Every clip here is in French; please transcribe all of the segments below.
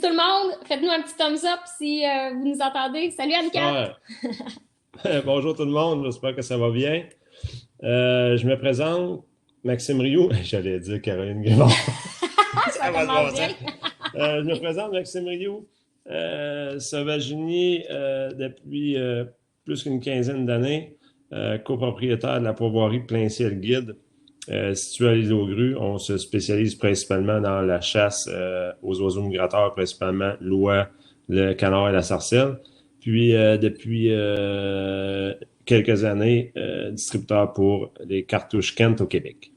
tout le monde. Faites-nous un petit thumbs up si vous nous entendez. Salut Anne-Cat! Ouais. Bonjour tout le monde, j'espère que ça va bien. Je me présente, Maxime Rioux. J'allais dire Caroline Guévard. Ça Ça va se commence bien. passer. Je me présente, Maxime Rioux, sauvaginier depuis plus qu'une quinzaine d'années, copropriétaire de la pourvoirie Plein Ciel Guide, située à l'île aux Grues. On se spécialise principalement dans la chasse aux oiseaux migrateurs, principalement l'oie, le canard et la sarcelle. Puis depuis quelques années, distributeur pour les cartouches Kent au Québec.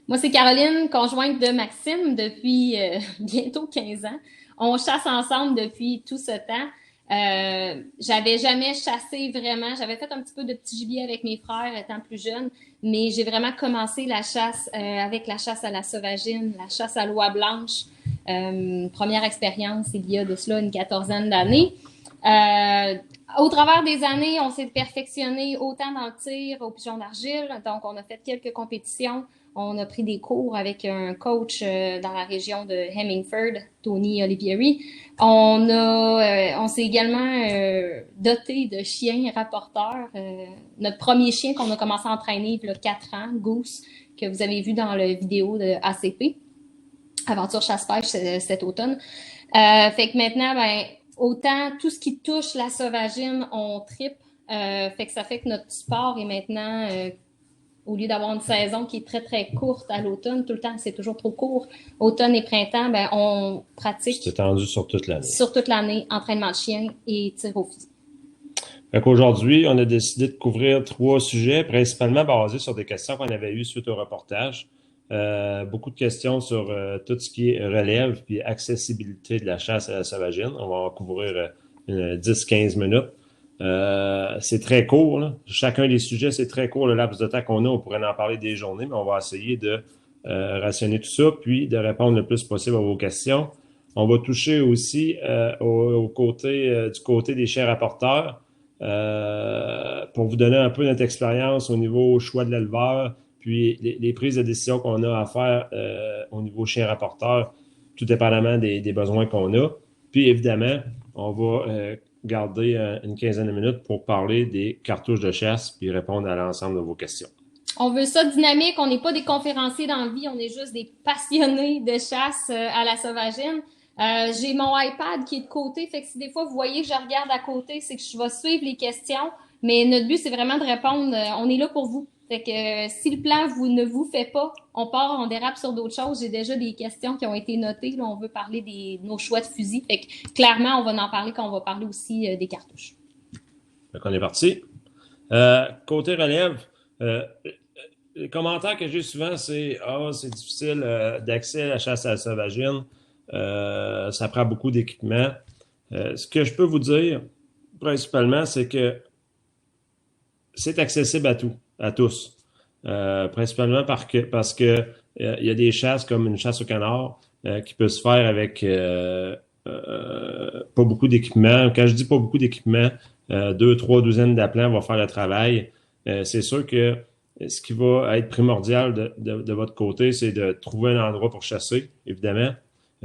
Moi, c'est Caroline, conjointe de Maxime depuis bientôt 15 ans. On chasse ensemble depuis tout ce temps. J'avais jamais chassé vraiment. J'avais fait un petit peu de petit gibier avec mes frères étant plus jeune, mais j'ai vraiment commencé la chasse avec la chasse à la sauvagine, la chasse à l'oie blanche. Première expérience il y a de cela une quatorzaine d'années. Au travers des années, on s'est perfectionné autant dans le tir au pigeon d'argile, donc on a fait quelques compétitions. On a pris des cours avec un coach dans la région de Hemingford, Tony Olivieri. On s'est également doté de chiens rapporteurs. Notre premier chien qu'on a commencé à entraîner il y a 4 ans, Goose, que vous avez vu dans la vidéo de ACP, Aventure Chasse-Pêche cet automne. Fait que maintenant, autant tout ce qui touche la sauvagine, on tripe. Fait que ça fait que notre sport est maintenant... au lieu d'avoir une saison qui est très, très courte à l'automne, tout le temps, c'est toujours trop court. Automne et printemps, on pratique. C'est étendu sur toute l'année. Sur toute l'année, entraînement de chien et tir au fusil. Fait qu'aujourd'hui, on a décidé de couvrir 3 sujets, principalement basés sur des questions qu'on avait eues suite au reportage. Beaucoup de questions sur tout ce qui est relève puis accessibilité de la chasse à la sauvagine. On va en couvrir 10-15 minutes. C'est très court, là. Chacun des sujets, c'est très court le laps de temps qu'on a. On pourrait en parler des journées, mais on va essayer de rationner tout ça, puis de répondre le plus possible à vos questions. On va toucher aussi du côté des chiens rapporteurs pour vous donner un peu notre expérience au niveau choix de l'éleveur, puis les prises de décision qu'on a à faire au niveau chien rapporteur, tout dépendamment des besoins qu'on a. Puis évidemment, on va garder une quinzaine de minutes pour parler des cartouches de chasse puis répondre à l'ensemble de vos questions. On veut ça dynamique, on n'est pas des conférenciers dans la vie, on est juste des passionnés de chasse à la sauvagine. J'ai mon iPad qui est de côté, fait que si des fois vous voyez que je regarde à côté, c'est que je vais suivre les questions, mais notre but c'est vraiment de répondre, on est là pour vous. Fait que si le plan ne vous fait pas, on dérape sur d'autres choses. J'ai déjà des questions qui ont été notées. Là, on veut parler de nos choix de fusil. Fait que clairement, on va en parler quand on va parler aussi des cartouches. Fait qu'on est parti. Côté relève, les commentaires que j'ai souvent, c'est c'est difficile d'accès à la chasse à la sauvagine. Ça prend beaucoup d'équipement. Ce que je peux vous dire, principalement, c'est que c'est accessible à tous. Principalement parce que il y a des chasses comme une chasse au canard qui peut se faire avec pas beaucoup d'équipement. Quand je dis pas beaucoup d'équipement, 2-3 douzaines d'aplats vont faire le travail. C'est sûr que ce qui va être primordial de votre côté, c'est de trouver un endroit pour chasser, évidemment.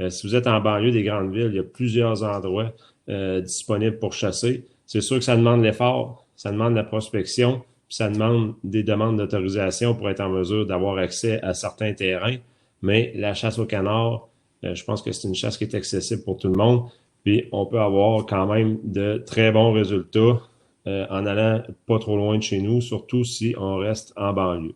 Si vous êtes en banlieue des grandes villes, il y a plusieurs endroits disponibles pour chasser. C'est sûr que ça demande l'effort, ça demande la prospection, puis ça demande des demandes d'autorisation pour être en mesure d'avoir accès à certains terrains. Mais la chasse au canard, je pense que c'est une chasse qui est accessible pour tout le monde. Puis on peut avoir quand même de très bons résultats en allant pas trop loin de chez nous, surtout si on reste en banlieue.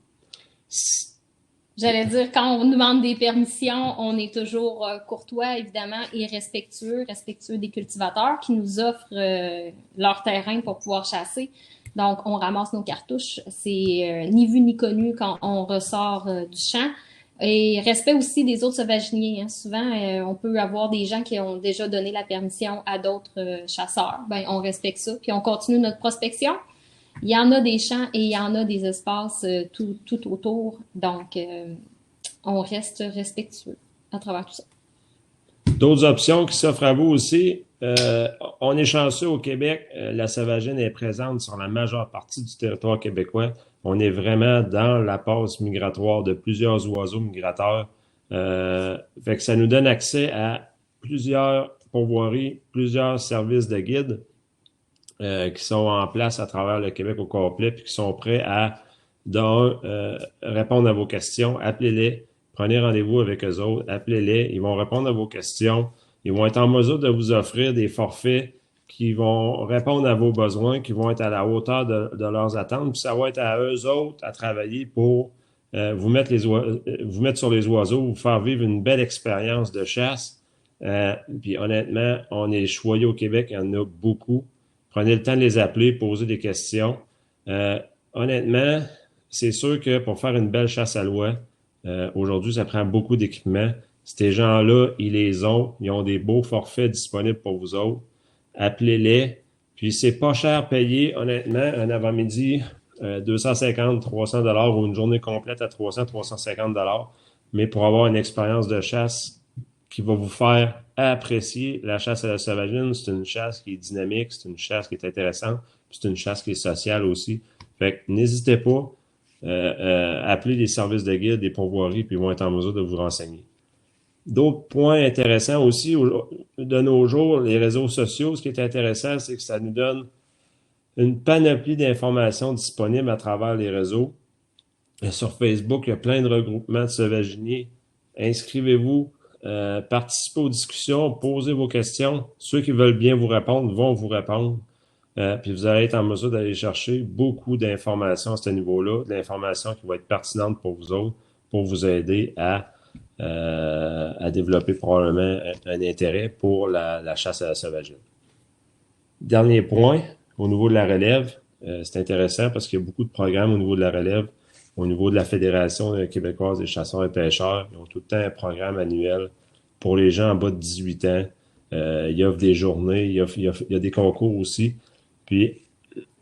J'allais dire, quand on nous demande des permissions, on est toujours courtois, évidemment, et respectueux des cultivateurs qui nous offrent leur terrain pour pouvoir chasser. Donc, on ramasse nos cartouches. C'est ni vu ni connu quand on ressort du champ. Et respect aussi des autres sauvaginiers. Hein. Souvent, on peut avoir des gens qui ont déjà donné la permission à d'autres chasseurs. On respecte ça, puis on continue notre prospection. Il y en a des champs et il y en a des espaces tout autour. Donc, on reste respectueux à travers tout ça. D'autres options qui s'offrent à vous aussi. On est chanceux au Québec. La sauvagine est présente sur la majeure partie du territoire québécois. On est vraiment dans la passe migratoire de plusieurs oiseaux migrateurs. Fait que ça nous donne accès à plusieurs pourvoirie plusieurs services de guide qui sont en place à travers le Québec au complet, puis qui sont prêts à, répondre à vos questions. Appelez-les, prenez rendez-vous avec eux autres, appelez-les, ils vont répondre à vos questions. Ils vont être en mesure de vous offrir des forfaits qui vont répondre à vos besoins, qui vont être à la hauteur de leurs attentes. Puis ça va être à eux autres à travailler pour vous mettre vous mettre sur les oiseaux, vous faire vivre une belle expérience de chasse. Puis honnêtement, on est choyé au Québec, il y en a beaucoup. Prenez le temps de les appeler, poser des questions. Honnêtement, c'est sûr que pour faire une belle chasse à l'oie, aujourd'hui, ça prend beaucoup d'équipement. Ces gens-là, ils les ont. Ils ont des beaux forfaits disponibles pour vous autres. Appelez-les. Puis c'est pas cher payé, honnêtement, un avant-midi, 250, 300 $ ou une journée complète à 300, 350 $. Mais pour avoir une expérience de chasse qui va vous faire apprécier la chasse à la sauvagine, c'est une chasse qui est dynamique, c'est une chasse qui est intéressante, puis c'est une chasse qui est sociale aussi. Fait que n'hésitez pas, appelez les services de guide, des pourvoiries, puis ils vont être en mesure de vous renseigner. D'autres points intéressants aussi, de nos jours, les réseaux sociaux, ce qui est intéressant, c'est que ça nous donne une panoplie d'informations disponibles à travers les réseaux. Sur Facebook, il y a plein de regroupements de sauvaginiers. Inscrivez-vous, participez aux discussions, posez vos questions. Ceux qui veulent bien vous répondre vont vous répondre. Puis vous allez être en mesure d'aller chercher beaucoup d'informations à ce niveau-là, de l'information qui va être pertinente pour vous autres, pour vous aider à développer probablement un intérêt pour la chasse à la sauvagine. Dernier point, au niveau de la relève, c'est intéressant parce qu'il y a beaucoup de programmes au niveau de la relève, au niveau de la Fédération québécoise des chasseurs et pêcheurs. Ils ont tout le temps un programme annuel pour les gens en bas de 18 ans. Ils offrent des journées, il y a des concours aussi. Puis,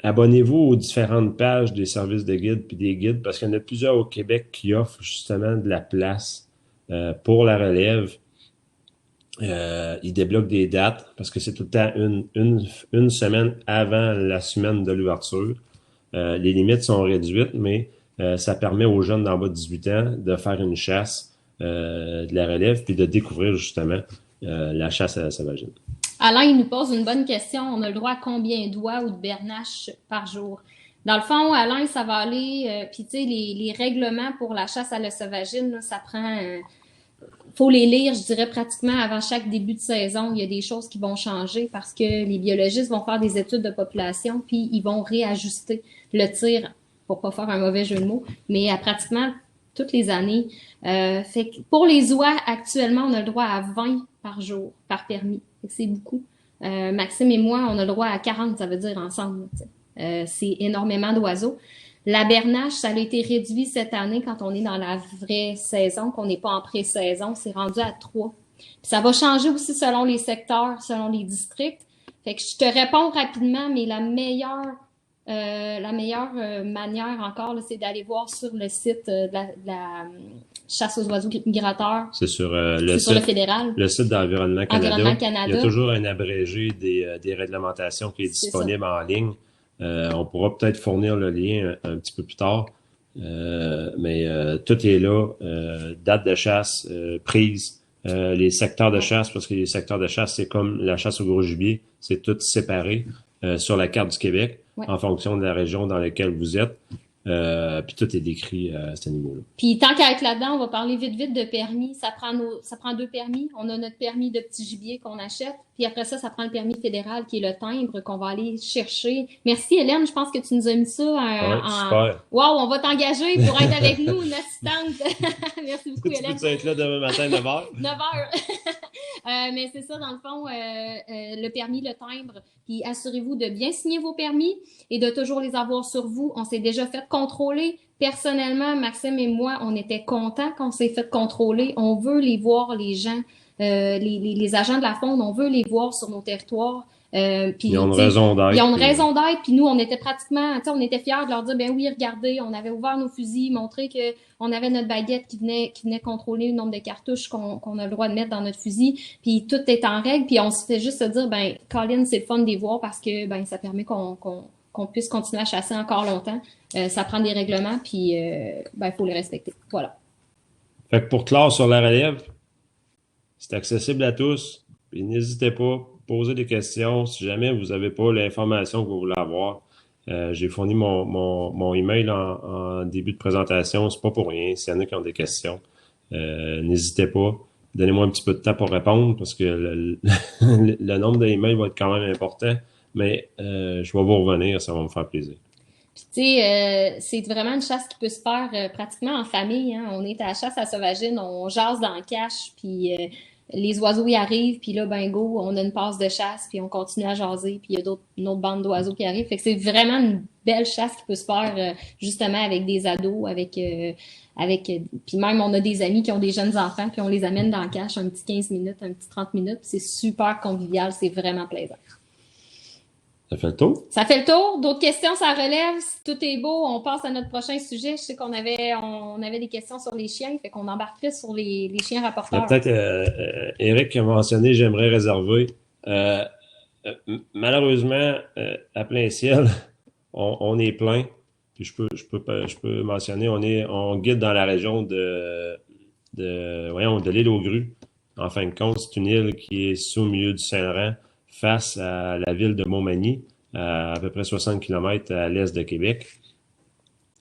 abonnez-vous aux différentes pages des services de guide puis des guides parce qu'il y en a plusieurs au Québec qui offrent justement de la place pour la relève. Ils débloquent des dates parce que c'est tout le temps une semaine avant la semaine de l'ouverture. Les limites sont réduites, mais ça permet aux jeunes d'en bas de 18 ans de faire une chasse de la relève puis de découvrir justement la chasse à la sauvagine. Alain, il nous pose une bonne question. On a le droit à combien d'oies ou de bernaches par jour? Dans le fond, Alain, ça va aller... puis tu sais, les règlements pour la chasse à la sauvagine, là, ça prend... faut les lire, je dirais, pratiquement avant chaque début de saison. Il y a des choses qui vont changer parce que les biologistes vont faire des études de population puis ils vont réajuster le tir, pour pas faire un mauvais jeu de mots, mais à pratiquement toutes les années. Fait que pour les oies, actuellement, on a le droit à 20 par jour, par permis. C'est beaucoup. Maxime et moi, on a le droit à 40, ça veut dire ensemble. C'est énormément d'oiseaux. La bernache, ça a été réduit cette année quand on est dans la vraie saison, qu'on n'est pas en pré-saison, c'est rendu à 3. Puis ça va changer aussi selon les secteurs, selon les districts. Fait que je te réponds rapidement, mais la meilleure manière encore, là, c'est d'aller voir sur le site de la chasse aux oiseaux migrateurs. C'est sur le fédéral. Le site d'Environnement Canada. Environnement Canada. Il y a toujours un abrégé des réglementations qui est disponible en ligne. On pourra peut-être fournir le lien un petit peu plus tard. Mais tout est là. Date de chasse, prise, les secteurs de chasse, parce que les secteurs de chasse, c'est comme la chasse au gros gibier, c'est tout séparé sur la carte du Québec, en fonction de la région dans laquelle vous êtes. Puis tout est décrit à ce niveau-là. Puis tant qu'à être là-dedans, on va parler vite de permis. Ça prend 2 permis. On a notre permis de petit gibier qu'on achète. Puis après ça prend le permis fédéral qui est le timbre qu'on va aller chercher. Merci Hélène, je pense que tu nous as mis ça super. Wow, on va t'engager pour être avec nous, une assistante. Merci beaucoup Hélène. Tu peux être là demain matin 9h? 9h. Mais c'est ça, dans le fond, le permis, le timbre. Puis assurez-vous de bien signer vos permis et de toujours les avoir sur vous. On s'est déjà fait contrôler. Personnellement, Maxime et moi, on était contents qu'on s'est fait contrôler. On veut les voir, les gens, les agents de la faune, on veut les voir sur nos territoires. Puis, ils ont une raison d'être. Ils ont une raison d'être. Puis nous, on était pratiquement, on était fiers de leur dire, ben oui, regardez, on avait ouvert nos fusils, montré que on avait notre baguette qui venait contrôler le nombre de cartouches qu'on a le droit de mettre dans notre fusil. Puis tout est en règle. Puis on se fait juste se dire, ben Colin, c'est le fun de les voir parce que ben ça permet qu'on puisse continuer à chasser encore longtemps. Ça prend des règlements, puis ben faut les respecter. Voilà. Fait que pour clore sur la relève, c'est accessible à tous. Puis n'hésitez pas, posez des questions. Si jamais vous n'avez pas l'information que vous voulez avoir, j'ai fourni mon email en début de présentation. C'est pas pour rien. S'il y en a qui ont des questions, n'hésitez pas. Donnez-moi un petit peu de temps pour répondre parce que le nombre d'emails va être quand même important. Mais je vais vous revenir, ça va me faire plaisir. Puis tu sais, c'est vraiment une chasse qui peut se faire pratiquement en famille. Hein. On est à la chasse à sauvagine, on jase dans le cache, puis les oiseaux y arrivent, puis là, ben go, on a une passe de chasse, puis on continue à jaser, puis il y a une autre bande d'oiseaux qui arrive. Fait que c'est vraiment une belle chasse qui peut se faire justement avec des ados, puis même on a des amis qui ont des jeunes enfants, puis on les amène dans le cache un petit 15 minutes, un petit 30 minutes, puis c'est super convivial, c'est vraiment plaisant. Ça fait le tour? Ça fait le tour. D'autres questions, ça relève. Si tout est beau, on passe à notre prochain sujet. Je sais qu'on avait des questions sur les chiens, fait qu'on embarquerait sur les chiens rapporteurs. Peut-être Eric a mentionné, j'aimerais réserver. Malheureusement, à plein ciel, on est plein. Puis je peux mentionner, on guide dans la région de l'île aux Grues. En fin de compte, c'est une île qui est sous milieu du Saint-Laurent, face à la ville de Montmagny, à peu près 60 km à l'est de Québec.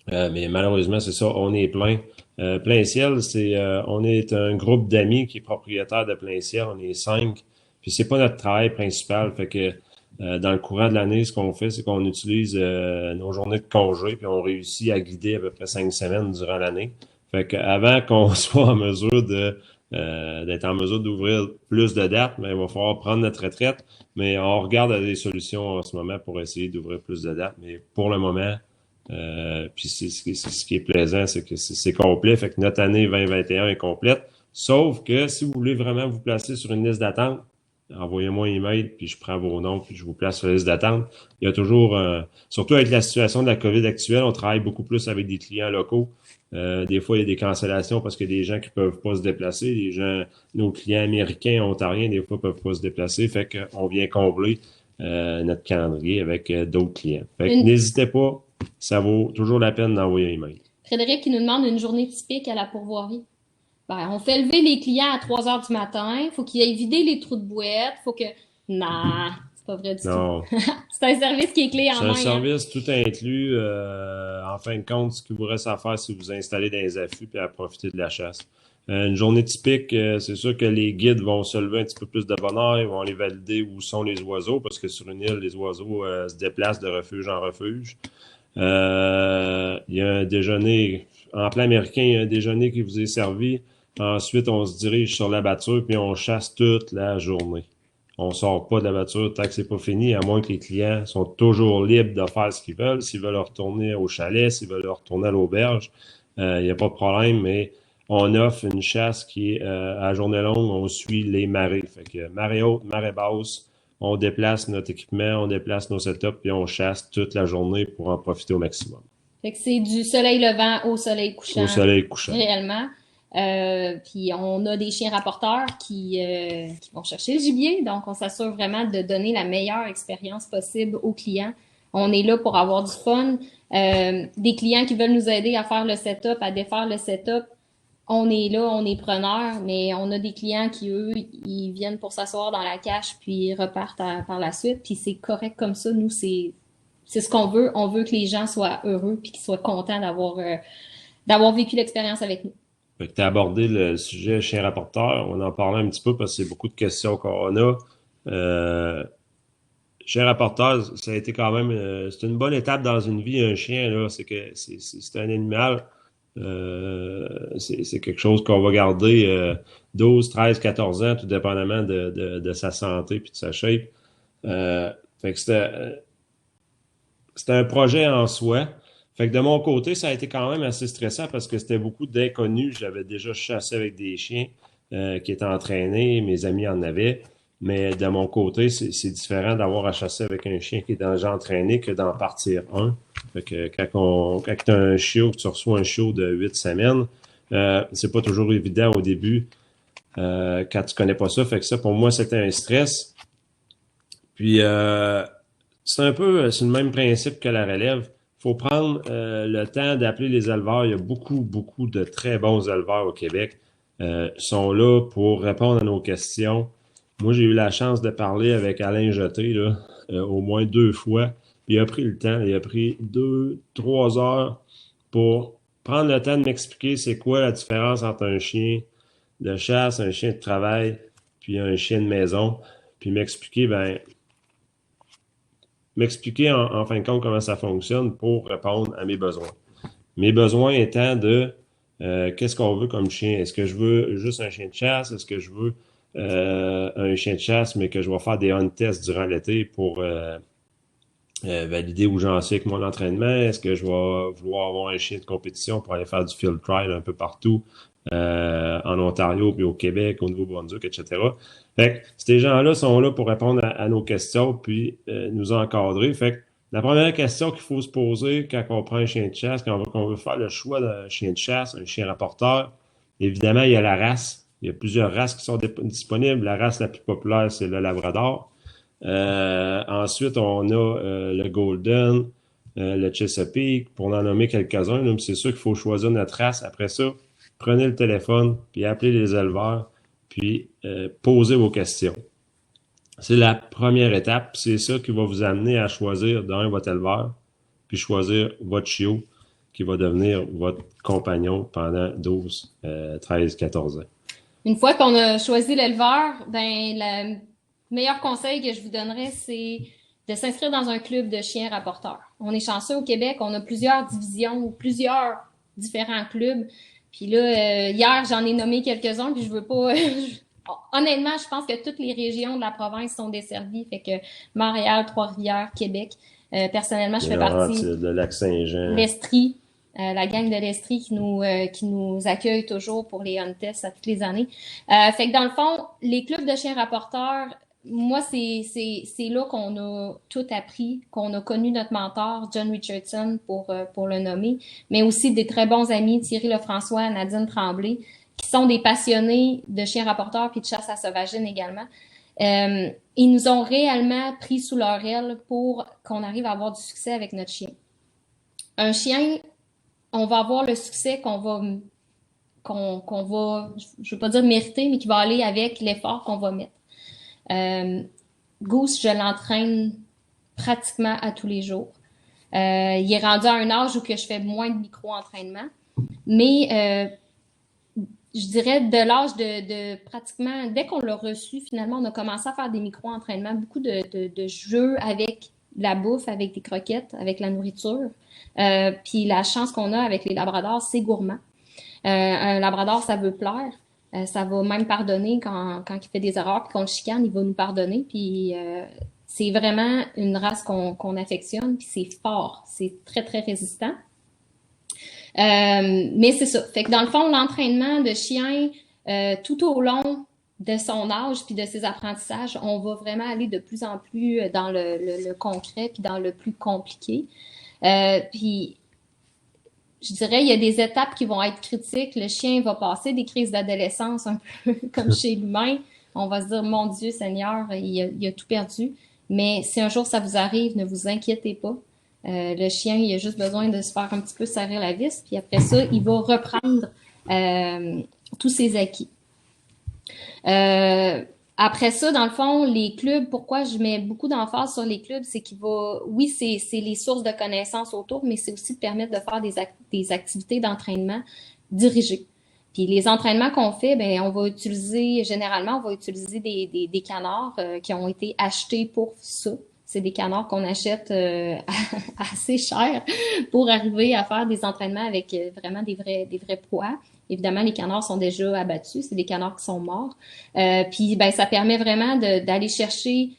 Mais malheureusement, c'est ça, on est plein. Plein ciel, on est un groupe d'amis qui est propriétaire de Plein ciel, on est 5. Puis c'est pas notre travail principal, fait que dans le courant de l'année, ce qu'on fait, c'est qu'on utilise nos journées de congé, puis on réussit à guider à peu près 5 semaines durant l'année. Fait qu'avant qu'on soit en mesure d'être en mesure d'ouvrir plus de dates, mais il va falloir prendre notre retraite. Mais on regarde à des solutions en ce moment pour essayer d'ouvrir plus de dates. Mais pour le moment, puis c'est ce qui est plaisant, c'est que c'est complet. Fait que notre année 2021 est complète. Sauf que si vous voulez vraiment vous placer sur une liste d'attente, envoyez-moi un email, puis je prends vos noms, puis je vous place sur la liste d'attente. Il y a toujours, surtout avec la situation de la COVID actuelle, on travaille beaucoup plus avec des clients locaux. Des fois, il y a des cancellations parce qu'il y a des gens qui peuvent pas se déplacer. Nos clients américains, ontariens, des fois, peuvent pas se déplacer. Fait qu'on vient combler notre calendrier avec d'autres clients. Fait que n'hésitez pas, ça vaut toujours la peine d'envoyer un email. Frédéric qui nous demande une journée typique à la pourvoirie. Ben, on fait lever les clients à 3 heures du matin. Faut qu'ils aillent vider les trous de boîte. Faut que... Non, c'est pas vrai du tout. C'est un service qui est clé en main. C'est un service tout inclus. En fin de compte, ce qu'il vous reste à faire, c'est vous installer dans les affûts et à profiter de la chasse. Une journée typique, c'est sûr que les guides vont se lever un petit peu plus de bonne heure. Ils vont aller valider où sont les oiseaux parce que sur une île, les oiseaux se déplacent de refuge en refuge. Il y a un déjeuner, en plein américain, il y a un déjeuner qui vous est servi. Ensuite, on se dirige sur la batture puis on chasse toute la journée. On sort pas de la batture tant que c'est pas fini, à moins que les clients sont toujours libres de faire ce qu'ils veulent. S'ils veulent retourner au chalet, s'ils veulent retourner à l'auberge, il n'y a pas de problème, mais on offre une chasse qui est à journée longue, on suit les marées. Fait que marée haute, marée basse, on déplace notre équipement, on déplace nos setups, puis on chasse toute la journée pour en profiter au maximum. Fait que c'est du soleil levant au soleil couchant. Au soleil couchant. Réellement. Puis on a des chiens rapporteurs qui vont chercher le gibier, donc on s'assure vraiment de donner la meilleure expérience possible aux clients. On est là pour avoir du fun. Des clients qui veulent nous aider à faire le setup, à défaire le setup, on est là, on est preneur, mais on a des clients qui, eux, ils viennent pour s'asseoir dans la cache puis ils repartent par la suite, puis c'est correct comme ça. Nous, c'est ce qu'on veut. On veut que les gens soient heureux puis qu'ils soient contents d'avoir vécu l'expérience avec nous. Fait que tu as abordé le sujet chien rapporteur. On en parlait un petit peu parce que c'est beaucoup de questions qu'on a. Chien rapporteur, ça a été quand même... c'est une bonne étape dans une vie, un chien, là. C'est que c'est un animal. C'est quelque chose qu'on va garder 12, 13, 14 ans, tout dépendamment de sa santé puis de sa shape. Fait que c'était un projet en soi. Fait que de mon côté, ça a été quand même assez stressant parce que c'était beaucoup d'inconnus. J'avais déjà chassé avec des chiens qui étaient entraînés, mes amis en avaient. Mais de mon côté, c'est différent d'avoir à chasser avec un chien qui est déjà entraîné que d'en partir un. Fait que quand tu as un chiot, que tu reçois un chiot de 8 semaines, c'est pas toujours évident au début quand tu connais pas ça. Fait que ça, pour moi, c'était un stress. Puis c'est le même principe que la relève. Faut prendre le temps d'appeler les éleveurs. Il y a beaucoup de très bons éleveurs au Québec. Ils sont là pour répondre à nos questions. Moi, j'ai eu la chance de parler avec Alain Jeté, là, au moins 2 fois. Puis il a pris le temps, il a pris 2, 3 heures pour prendre le temps de m'expliquer c'est quoi la différence entre un chien de chasse, un chien de travail, puis un chien de maison. Puis m'expliquer en fin de compte comment ça fonctionne pour répondre à mes besoins. Mes besoins étant de qu'est-ce qu'on veut comme chien? Est-ce que je veux juste un chien de chasse? Est-ce que je veux un chien de chasse, mais que je vais faire des hunt tests durant l'été pour valider où j'en suis avec mon entraînement? Est-ce que je vais vouloir avoir un chien de compétition pour aller faire du field trial un peu partout en Ontario, puis au Québec, au Nouveau-Brunswick, etc. Fait que ces gens-là sont là pour répondre à nos questions, puis nous encadrer. Fait que la première question qu'il faut se poser quand on prend un chien de chasse, quand on veut faire le choix d'un chien de chasse, un chien rapporteur, évidemment, il y a la race. Il y a plusieurs races qui sont disponibles. La race la plus populaire, c'est le Labrador. Ensuite, on a le Golden, le Chesapeake, pour en nommer quelques-uns. Donc, c'est sûr qu'il faut choisir notre race. Après ça, prenez le téléphone, puis appelez les éleveurs, puis posez vos questions. C'est la première étape. C'est ça qui va vous amener à choisir d'un votre éleveur, puis choisir votre chiot qui va devenir votre compagnon pendant 12, 13, 14 ans. Une fois qu'on a choisi l'éleveur, ben le meilleur conseil que je vous donnerais, c'est de s'inscrire dans un club de chiens rapporteurs. On est chanceux au Québec, on a plusieurs divisions ou plusieurs différents clubs. Puis là, hier, j'en ai nommé quelques-uns, puis je veux pas... Honnêtement, je pense que toutes les régions de la province sont desservies. Fait que Montréal, Trois-Rivières, Québec. Personnellement, je fais partie de Lac-Saint-Jean. l'Estrie, la gang de l'Estrie qui nous accueille toujours pour les hunt tests à toutes les années. Fait que dans le fond, les clubs de chiens rapporteurs, moi, c'est là qu'on a tout appris, qu'on a connu notre mentor, John Richardson, pour le nommer, mais aussi des très bons amis, Thierry Lefrançois, Nadine Tremblay, qui sont des passionnés de chiens rapporteurs puis de chasse à sauvagine également. Ils nous ont réellement pris sous leur aile pour qu'on arrive à avoir du succès avec notre chien. Un chien, on va avoir le succès qu'on va, je veux pas dire mériter, mais qui va aller avec l'effort qu'on va mettre. Goose, je l'entraîne pratiquement à tous les jours. Il est rendu à un âge où que je fais moins de micro-entraînement, mais je dirais de l'âge de pratiquement, dès qu'on l'a reçu, finalement, on a commencé à faire des micro-entraînements, beaucoup de jeux avec la bouffe, avec des croquettes, avec la nourriture. Puis la chance qu'on a avec les labradors, c'est gourmand. Un labrador, ça veut plaire. Ça va même pardonner quand il fait des erreurs, puis qu'on le chicane, il va nous pardonner. Puis c'est vraiment une race qu'on affectionne, puis c'est fort, c'est très, très résistant. Mais c'est ça. Fait que dans le fond, l'entraînement de chien, tout au long de son âge puis de ses apprentissages, on va vraiment aller de plus en plus dans le concret puis dans le plus compliqué. Puis je dirais, il y a des étapes qui vont être critiques. Le chien va passer des crises d'adolescence un peu comme chez l'humain. On va se dire, mon Dieu Seigneur, il a tout perdu. Mais si un jour ça vous arrive, ne vous inquiétez pas. Le chien, il a juste besoin de se faire un petit peu serrer la vis, puis après ça, il va reprendre tous ses acquis. Après ça, dans le fond, les clubs, pourquoi je mets beaucoup d'emphase sur les clubs, c'est oui, c'est les sources de connaissances autour, mais c'est aussi de permettre de faire des activités d'entraînement dirigées. Puis les entraînements qu'on fait, ben on va utiliser des canards qui ont été achetés pour ça. C'est des canards qu'on achète assez cher pour arriver à faire des entraînements avec vraiment des vrais poids. Évidemment, les canards sont déjà abattus, c'est des canards qui sont morts. Puis ben ça permet vraiment d'aller chercher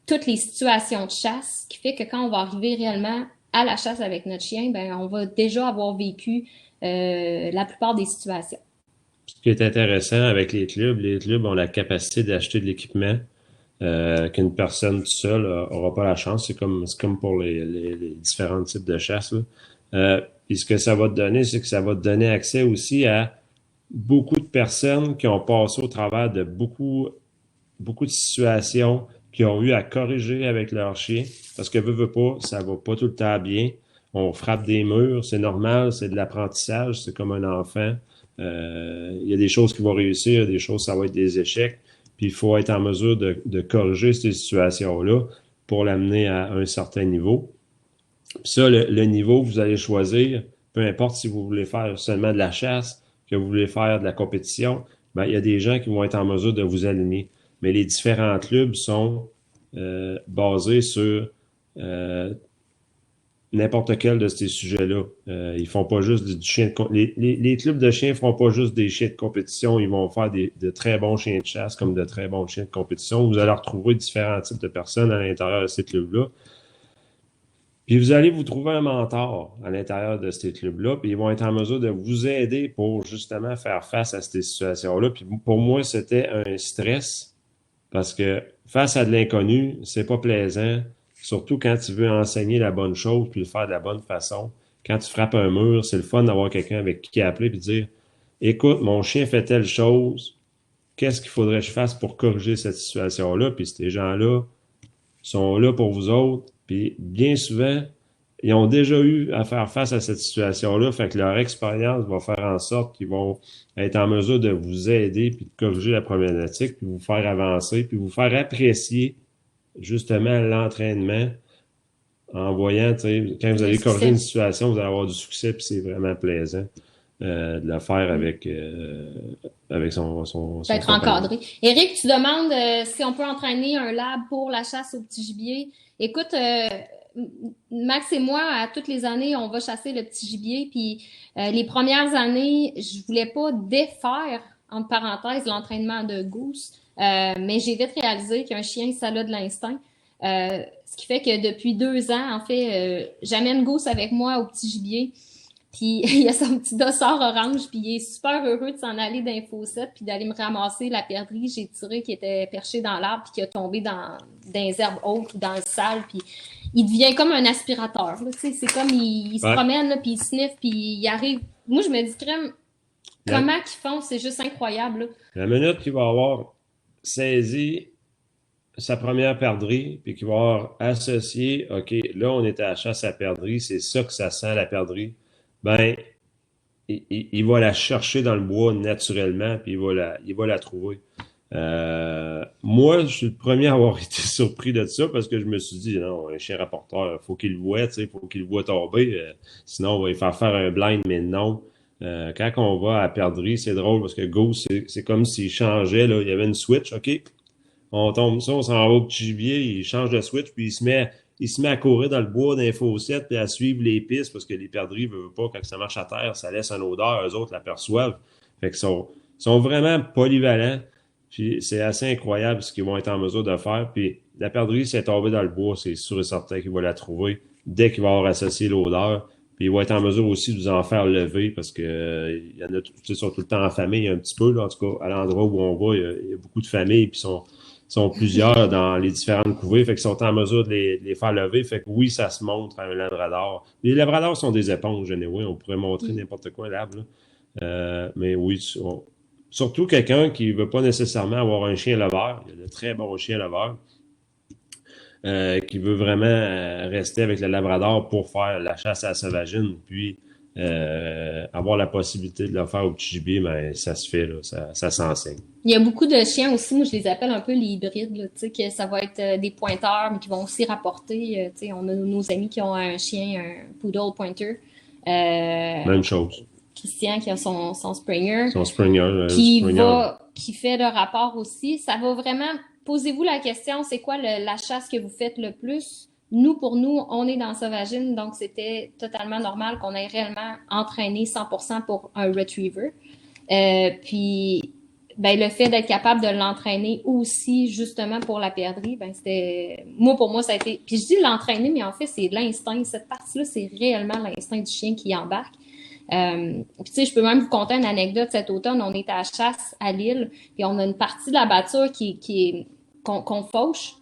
toutes les situations de chasse, qui fait que quand on va arriver réellement à la chasse avec notre chien, ben on va déjà avoir vécu la plupart des situations. Ce qui est intéressant avec les clubs ont la capacité d'acheter de l'équipement qu'une personne toute seule n'aura pas la chance. C'est comme pour les différents types de chasse. Et ce que ça va te donner, c'est que ça va te donner accès aussi à beaucoup de personnes qui ont passé au travers de beaucoup de situations, qui ont eu à corriger avec leur chien, parce que veut pas, ça va pas tout le temps bien. On frappe des murs, c'est normal, c'est de l'apprentissage, c'est comme un enfant. Il y a des choses qui vont réussir, des choses, ça va être des échecs. puis il faut être en mesure de corriger ces situations-là pour l'amener à un certain niveau. Puis ça, le niveau que vous allez choisir, peu importe si vous voulez faire seulement de la chasse, que vous voulez faire de la compétition, ben, il y a des gens qui vont être en mesure de vous aligner. Mais les différents clubs sont basés sur n'importe quel de ces sujets-là. Ils font pas juste du chien de les clubs de chiens feront pas juste des chiens de compétition, ils vont faire de très bons chiens de chasse comme de très bons chiens de compétition. Vous allez retrouver différents types de personnes à l'intérieur de ces clubs-là. Puis vous allez vous trouver un mentor à l'intérieur de ces clubs-là, puis ils vont être en mesure de vous aider pour justement faire face à ces situations-là. Puis pour moi, c'était un stress parce que face à de l'inconnu, c'est pas plaisant, surtout quand tu veux enseigner la bonne chose puis le faire de la bonne façon. Quand tu frappes un mur, c'est le fun d'avoir quelqu'un avec qui appeler puis dire écoute, mon chien fait telle chose, qu'est-ce qu'il faudrait que je fasse pour corriger cette situation-là? Puis ces gens-là sont là pour vous autres. Puis bien souvent, ils ont déjà eu à faire face à cette situation-là, fait que leur expérience va faire en sorte qu'ils vont être en mesure de vous aider, puis de corriger la problématique, puis vous faire avancer, puis vous faire apprécier justement l'entraînement en voyant, tu sais, quand vous allez corriger une situation, vous allez avoir du succès, puis c'est vraiment plaisant de le faire avec son D'être encadré. Éric, tu demandes si on peut entraîner un lab pour la chasse au petit gibier. Écoute, Max et moi, à toutes les années, on va chasser le petit gibier. Puis les premières années, je voulais pas défaire, entre parenthèses, l'entraînement de goose. Mais j'ai vite réalisé qu'un chien, ça a de l'instinct. Ce qui fait que depuis 2 ans, en fait, j'amène Goose avec moi au petit gibier. Puis il y a son petit dossard orange, puis il est super heureux de s'en aller dans les fossettes, puis d'aller me ramasser la perdrix j'ai tiré qui était perchée dans l'arbre, puis qui a tombé dans les herbes hautes ou dans le sale, puis il devient comme un aspirateur. Là, c'est comme il se promène, là, puis il sniffe, puis il arrive. Moi, je me dis, crème, comment qu'ils font, c'est juste incroyable. Là. La minute qu'il va avoir saisi sa première perdrix, puis qu'il va avoir associé, OK, là, on est à la chasse à perdrix, c'est ça que ça sent, la perdrix, ben, il va la chercher dans le bois naturellement, puis il va la trouver. Moi, je suis le premier à avoir été surpris de ça parce que je me suis dit, non, un chien rapporteur, faut qu'il le voie, tu sais, faut qu'il le voie tomber, sinon on va lui faire faire un blind, mais non. Quand on va à perdrix, c'est drôle parce que Goose, c'est comme s'il changeait, là, il y avait une switch, OK, on tombe ça, on s'en va au petit gibier, il change de switch, puis il se met à courir dans le bois, dans les fossettes, puis à suivre les pistes, parce que les perdrix ne veulent pas, quand ça marche à terre, ça laisse une odeur, eux autres l'aperçoivent. Fait qu'ils sont vraiment polyvalents, puis c'est assez incroyable ce qu'ils vont être en mesure de faire. Puis la perdrix, si elle est tombée dans le bois, c'est sûr et certain qu'il va la trouver dès qu'il va avoir associé l'odeur. Puis il va être en mesure aussi de vous en faire lever, parce que il y en a, ils sont tout le temps en famille, un petit peu, là, en tout cas, à l'endroit où on va, il y a beaucoup de familles, puis sont plusieurs dans les différentes couvées, fait qu'ils sont en mesure de les faire lever. Fait que oui, ça se montre à un labrador. Les labradors sont des éponges, anyway. On pourrait montrer n'importe quoi, lab, là. Mais oui, surtout quelqu'un qui veut pas nécessairement avoir un chien leveur. Il y a de très bons chiens leveurs. Qui veut vraiment rester avec le labrador pour faire la chasse à la sauvagine, puis avoir la possibilité de le faire au petit gibier, mais ça se fait, là, ça s'enseigne. Il y a beaucoup de chiens aussi, moi je les appelle un peu les hybrides, là, tu sais, que ça va être des pointeurs, mais qui vont aussi rapporter, tu sais, on a nos amis qui ont un chien, un poodle pointer. Même chose. Christian qui a son Springer. Son Springer. Qui fait le rapport aussi. Ça va vraiment, posez-vous la question, c'est quoi la chasse que vous faites le plus? Nous, pour nous, on est dans Sauvagine, donc c'était totalement normal qu'on ait réellement entraîné 100% pour un retriever. Puis, ben, le fait d'être capable de l'entraîner aussi, justement, pour la perdrix, ben, c'était, pour moi, ça a été, puis je dis l'entraîner, mais en fait, c'est l'instinct. Cette partie-là, c'est réellement l'instinct du chien qui embarque. Puis tu sais, je peux même vous conter une anecdote. Cet automne, on était à la chasse à Lille, puis on a une partie de la batture qu'on fauche.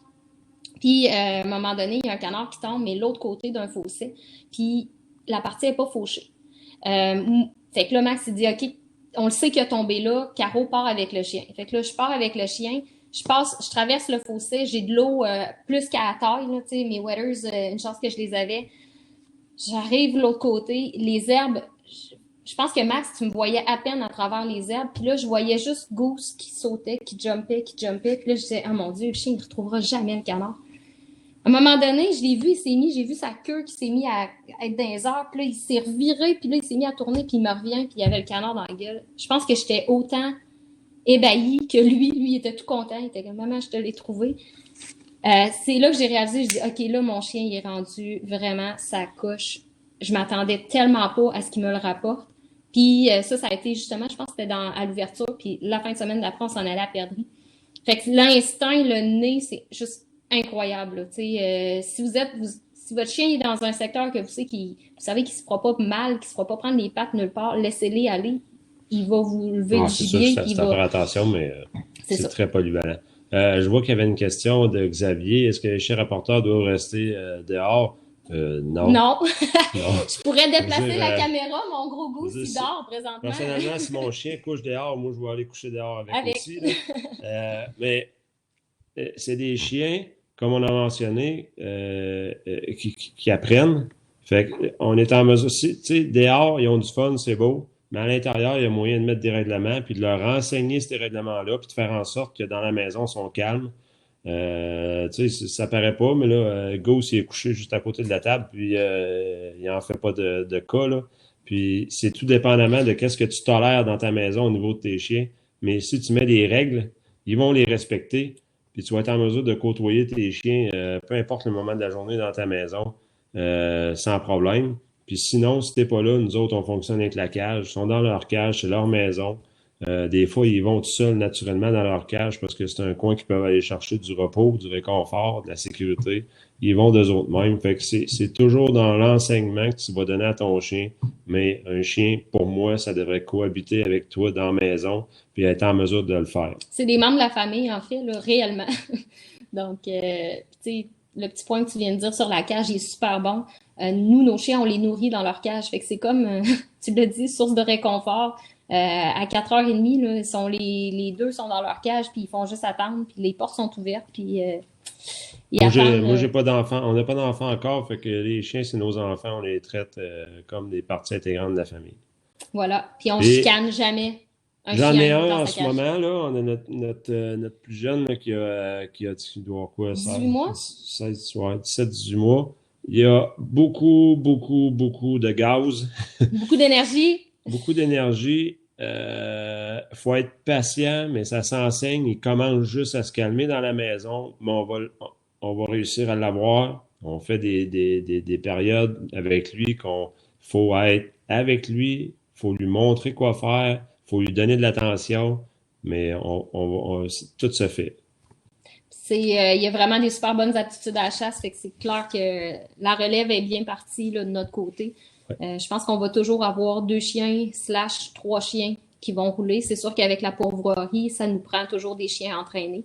Puis à un moment donné, il y a un canard qui tombe, mais l'autre côté d'un fossé, puis la partie n'est pas fauchée. Fait que là, Max il dit OK, on le sait qu'il a tombé là, Caro part avec le chien. Fait que là, je pars avec le chien, je traverse le fossé, j'ai de l'eau plus qu'à la taille, là, tu sais, mes wetters, une chance que je les avais. J'arrive de l'autre côté, les herbes, je pense que Max, tu me voyais à peine à travers les herbes, puis là, je voyais juste Goose qui sautait, qui jumpait, puis là, je disais, oh mon Dieu, le chien, il ne retrouvera jamais le canard. À un moment donné, je l'ai vu, j'ai vu sa queue qui s'est mis à être dans les airs, puis là, il s'est reviré, puis là, il s'est mis à tourner, puis il me revient, puis il y avait le canard dans la gueule. Je pense que j'étais autant ébahie que lui. Lui, il était tout content, il était comme, maman, je te l'ai trouvé. C'est là que j'ai réalisé, je dis, OK, là, mon chien, il est rendu vraiment sa couche. Je m'attendais tellement pas à ce qu'il me le rapporte. Puis ça a été justement, je pense que c'était à l'ouverture, puis la fin de semaine d'après, on s'en allait à perdrix. Fait que l'instinct, le nez, c'est juste incroyable. Si si votre chien est dans un secteur que vous savez qu'il se fera pas mal, qu'il se fera pas prendre les pattes nulle part, laissez-les aller. Il va vous lever du gibier. C'est à faire attention, mais c'est très polyvalent. Je vois qu'il y avait une question de Xavier. Est-ce que les chiens rapporteurs doivent rester dehors? Non. Non. Je pourrais déplacer la caméra, mon gros Goose, il dort présentement. Personnellement, si mon chien couche dehors, moi, je vais aller coucher dehors avec. Aussi. Mais c'est des chiens, comme on a mentionné, qui apprennent. Fait qu'on est en mesure. Tu sais, dehors, ils ont du fun, c'est beau. Mais à l'intérieur, il y a moyen de mettre des règlements, puis de leur enseigner ces règlements-là, puis de faire en sorte que dans la maison, ils sont calmes. Tu sais, ça paraît pas, mais là, Ghost, il est couché juste à côté de la table, puis il en fait pas de cas, là. Puis c'est tout dépendamment de qu'est-ce que tu tolères dans ta maison au niveau de tes chiens. Mais si tu mets des règles, ils vont les respecter, puis tu vas être en mesure de côtoyer tes chiens, peu importe le moment de la journée dans ta maison, sans problème. Puis sinon, si t'es pas là, nous autres, on fonctionne avec la cage. Ils sont dans leur cage, c'est leur maison. Des fois, ils vont tout seuls naturellement dans leur cage parce que c'est un coin qu'ils peuvent aller chercher du repos, du réconfort, de la sécurité. Ils vont d'eux autres mêmes. Fait que c'est toujours dans l'enseignement que tu vas donner à ton chien. Mais un chien, pour moi, ça devrait cohabiter avec toi dans la maison puis être en mesure de le faire. C'est des membres de la famille, en fait, là, réellement. Donc, tu sais, le petit point que tu viens de dire sur la cage il est super bon. Nous, nos chiens, on les nourrit dans leur cage. Fait que c'est comme, tu l'as dit, source de réconfort. À 4h30, là, les deux sont dans leur cage, puis ils font juste attendre, puis les portes sont ouvertes, puis ils attendent. Moi, j'ai pas d'enfants. On n'a pas d'enfants encore, fait que les chiens, c'est nos enfants. On les traite comme des parties intégrantes de la famille. Voilà. Puis on chicane jamais. J'en ai un en ce moment, là. On a notre plus jeune là, qui doit avoir quoi, 18 mois? 16, ouais, 17, 18 mois. Il y a beaucoup, beaucoup, beaucoup de gaz. Beaucoup d'énergie. Beaucoup d'énergie. Faut être patient, mais ça s'enseigne. Il commence juste à se calmer dans la maison, mais on va réussir à l'avoir. On fait des périodes avec lui qu'on faut être avec lui, faut lui montrer quoi faire, faut lui donner de l'attention, mais tout se fait. Il y a vraiment des super bonnes aptitudes à la chasse, fait que c'est clair que la relève est bien partie là, de notre côté. Je pense qu'on va toujours avoir 2 chiens / 3 chiens qui vont rouler. C'est sûr qu'avec la pourvoirie, ça nous prend toujours des chiens entraînés.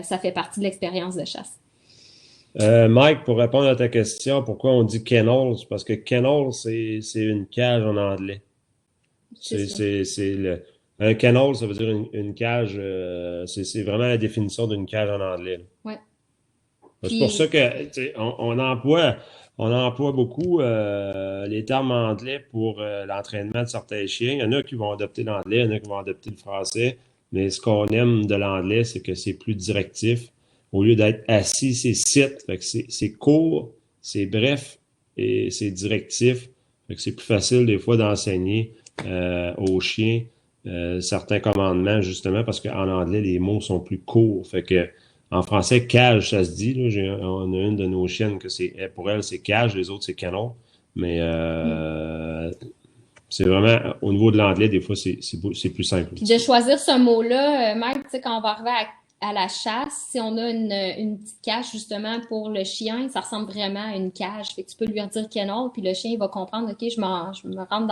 Ça fait partie de l'expérience de chasse. Mike, pour répondre à ta question, pourquoi on dit kennels? Parce que kennel, c'est une cage en anglais. Un kennel, ça veut dire une cage. C'est vraiment la définition d'une cage en anglais. Ouais. C'est pour ça que on emploie beaucoup les termes anglais pour l'entraînement de certains chiens. Il y en a qui vont adopter l'anglais, il y en a qui vont adopter le français. Mais ce qu'on aime de l'anglais, c'est que c'est plus directif. Au lieu d'être assis, c'est sit. Fait que c'est court, c'est bref et c'est directif. Fait que c'est plus facile des fois d'enseigner aux chiens certains commandements, justement, parce qu'en anglais, les mots sont plus courts. Fait que en français, cage, ça se dit. Là, on a une de nos chiennes que pour elle, c'est cage, les autres, c'est canon. Mais c'est vraiment, au niveau de l'anglais, des fois, c'est plus simple. Puis de choisir ce mot-là, Mike, tu sais, quand on va arriver à la chasse, si on a une petite cage, justement, pour le chien, ça ressemble vraiment à une cage. Fait que tu peux lui en dire kennel, puis le chien, il va comprendre, OK, je me rentre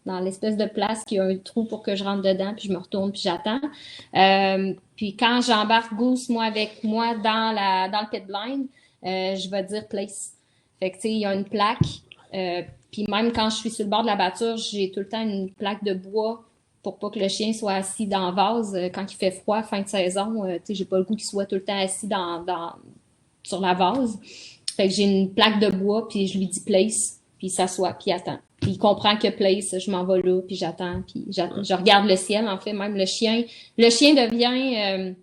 dans l'espèce de place qui a un trou pour que je rentre dedans, puis je me retourne, puis j'attends. Puis quand j'embarque Goose, avec moi dans le pit blind, je vais dire place. Fait que, tu sais, il y a une plaque. Puis même quand je suis sur le bord de la batture, j'ai tout le temps une plaque de bois pour pas que le chien soit assis dans le vase. Quand il fait froid, fin de saison, tu sais, j'ai pas le goût qu'il soit tout le temps assis sur la vase. Fait que j'ai une plaque de bois, puis je lui dis place. puis il s'assoit, puis il attend. Puis il comprend que place, je m'en vais là, puis j'attends, puis je regarde le ciel. En fait, même le chien devient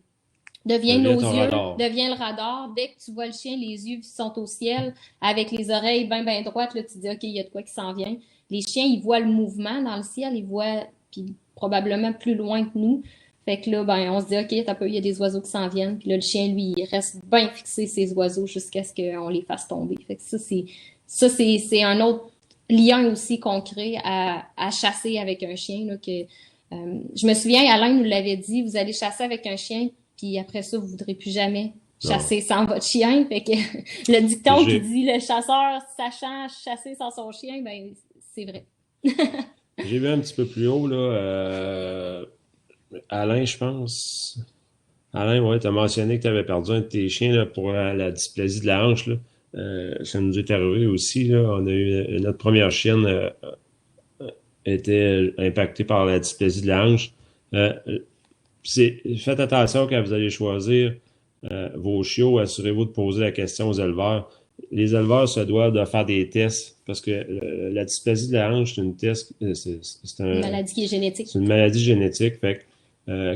nos ton yeux, radar. devient le radar. Dès que tu vois le chien, les yeux sont au ciel, avec les oreilles bien droites, là, tu dis, OK, il y a de quoi qui s'en vient. Les chiens, ils voient le mouvement dans le ciel, ils voient, puis probablement plus loin que nous. Fait que là, ben, on se dit, OK, t'as peu, il y a des oiseaux qui s'en viennent. Puis là, le chien, lui, il reste bien fixé ces oiseaux jusqu'à ce qu'on les fasse tomber. Fait que c'est un autre lien aussi qu'on crée à chasser avec un chien, là, que, je me souviens, Alain nous l'avait dit, vous allez chasser avec un chien, puis après ça, vous voudrez plus jamais chasser sans votre chien. Fait que le dicton qui dit le chasseur sachant chasser sans son chien, ben c'est vrai. J'ai vu un petit peu plus haut, là, Alain, je pense. Alain, ouais, tu as mentionné que tu avais perdu un de tes chiens là, pour la dysplasie de la hanche. Là. Ça nous est arrivé aussi. Là. On a eu notre première chienne était impactée par la dysplasie de la hanche. Faites attention quand vous allez choisir vos chiots. Assurez-vous de poser la question aux éleveurs. Les éleveurs se doivent de faire des tests parce que la dysplasie de la hanche, c'est une une maladie qui est génétique. C'est une maladie génétique. Fait que,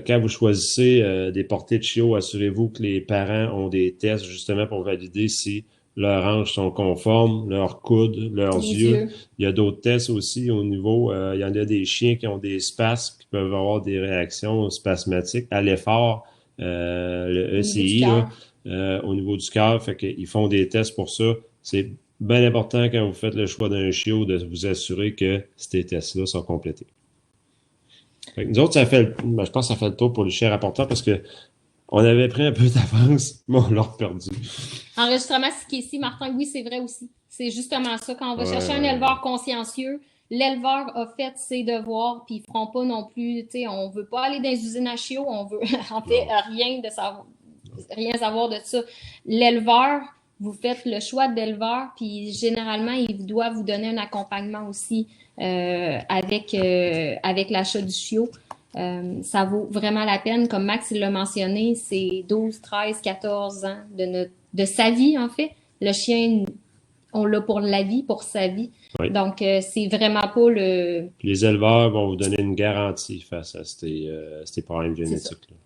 quand vous choisissez des portées de chiots, assurez-vous que les parents ont des tests justement pour valider si leurs hanches sont conformes, leurs coudes, leurs yeux. Il y a d'autres tests aussi au niveau, il y en a des chiens qui ont des spasmes, qui peuvent avoir des réactions spasmatiques à l'effort, le ECI, au niveau du cœur. Fait qu'ils font des tests pour ça. C'est bien important quand vous faites le choix d'un chiot de vous assurer que ces tests-là sont complétés. Fait que nous autres, je pense que ça fait le tour pour le chien rapporteur parce que on avait pris un peu d'avance, mais on l'a perdu. Enregistrement ici, Martin, oui, c'est vrai aussi. C'est justement ça. Quand on va chercher un éleveur consciencieux, l'éleveur a fait ses devoirs, puis ils feront pas non plus, tu sais, on veut pas aller dans les usines à chiots, on veut en fait rien savoir de ça. L'éleveur, vous faites le choix de l'éleveur, puis généralement, il doit vous donner un accompagnement aussi avec l'achat du chiot. Ça vaut vraiment la peine. Comme Max l'a mentionné, c'est 12, 13, 14 ans de sa vie, en fait. Le chien, on l'a pour la vie, pour sa vie. Oui. Donc, c'est vraiment pas le... Les éleveurs vont vous donner une garantie face à ces problèmes génétiques-là.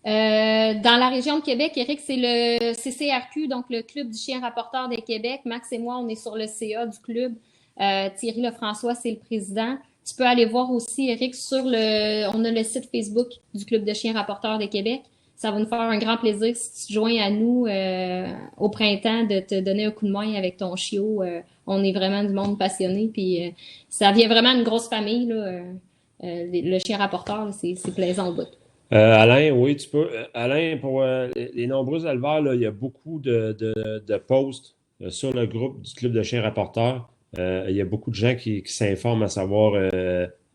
Dans la région de Québec, Eric, c'est le CCRQ, donc le Club du chien rapporteur de Québec. Max et moi, on est sur le CA du club. Thierry Lefrançois, c'est le président. Tu peux aller voir aussi, Eric, on a le site Facebook du Club de chiens rapporteurs de Québec. Ça va nous faire un grand plaisir si tu te joins à nous au printemps de te donner un coup de main avec ton chiot. On est vraiment du monde passionné, puis ça vient vraiment d'une grosse famille, là. Le chien rapporteur, là, c'est plaisant au bout. Alain, oui, tu peux. Alain, pour les nombreux éleveurs, là, il y a beaucoup de posts sur le groupe du Club de chiens rapporteurs. Il y a beaucoup de gens qui s'informent à savoir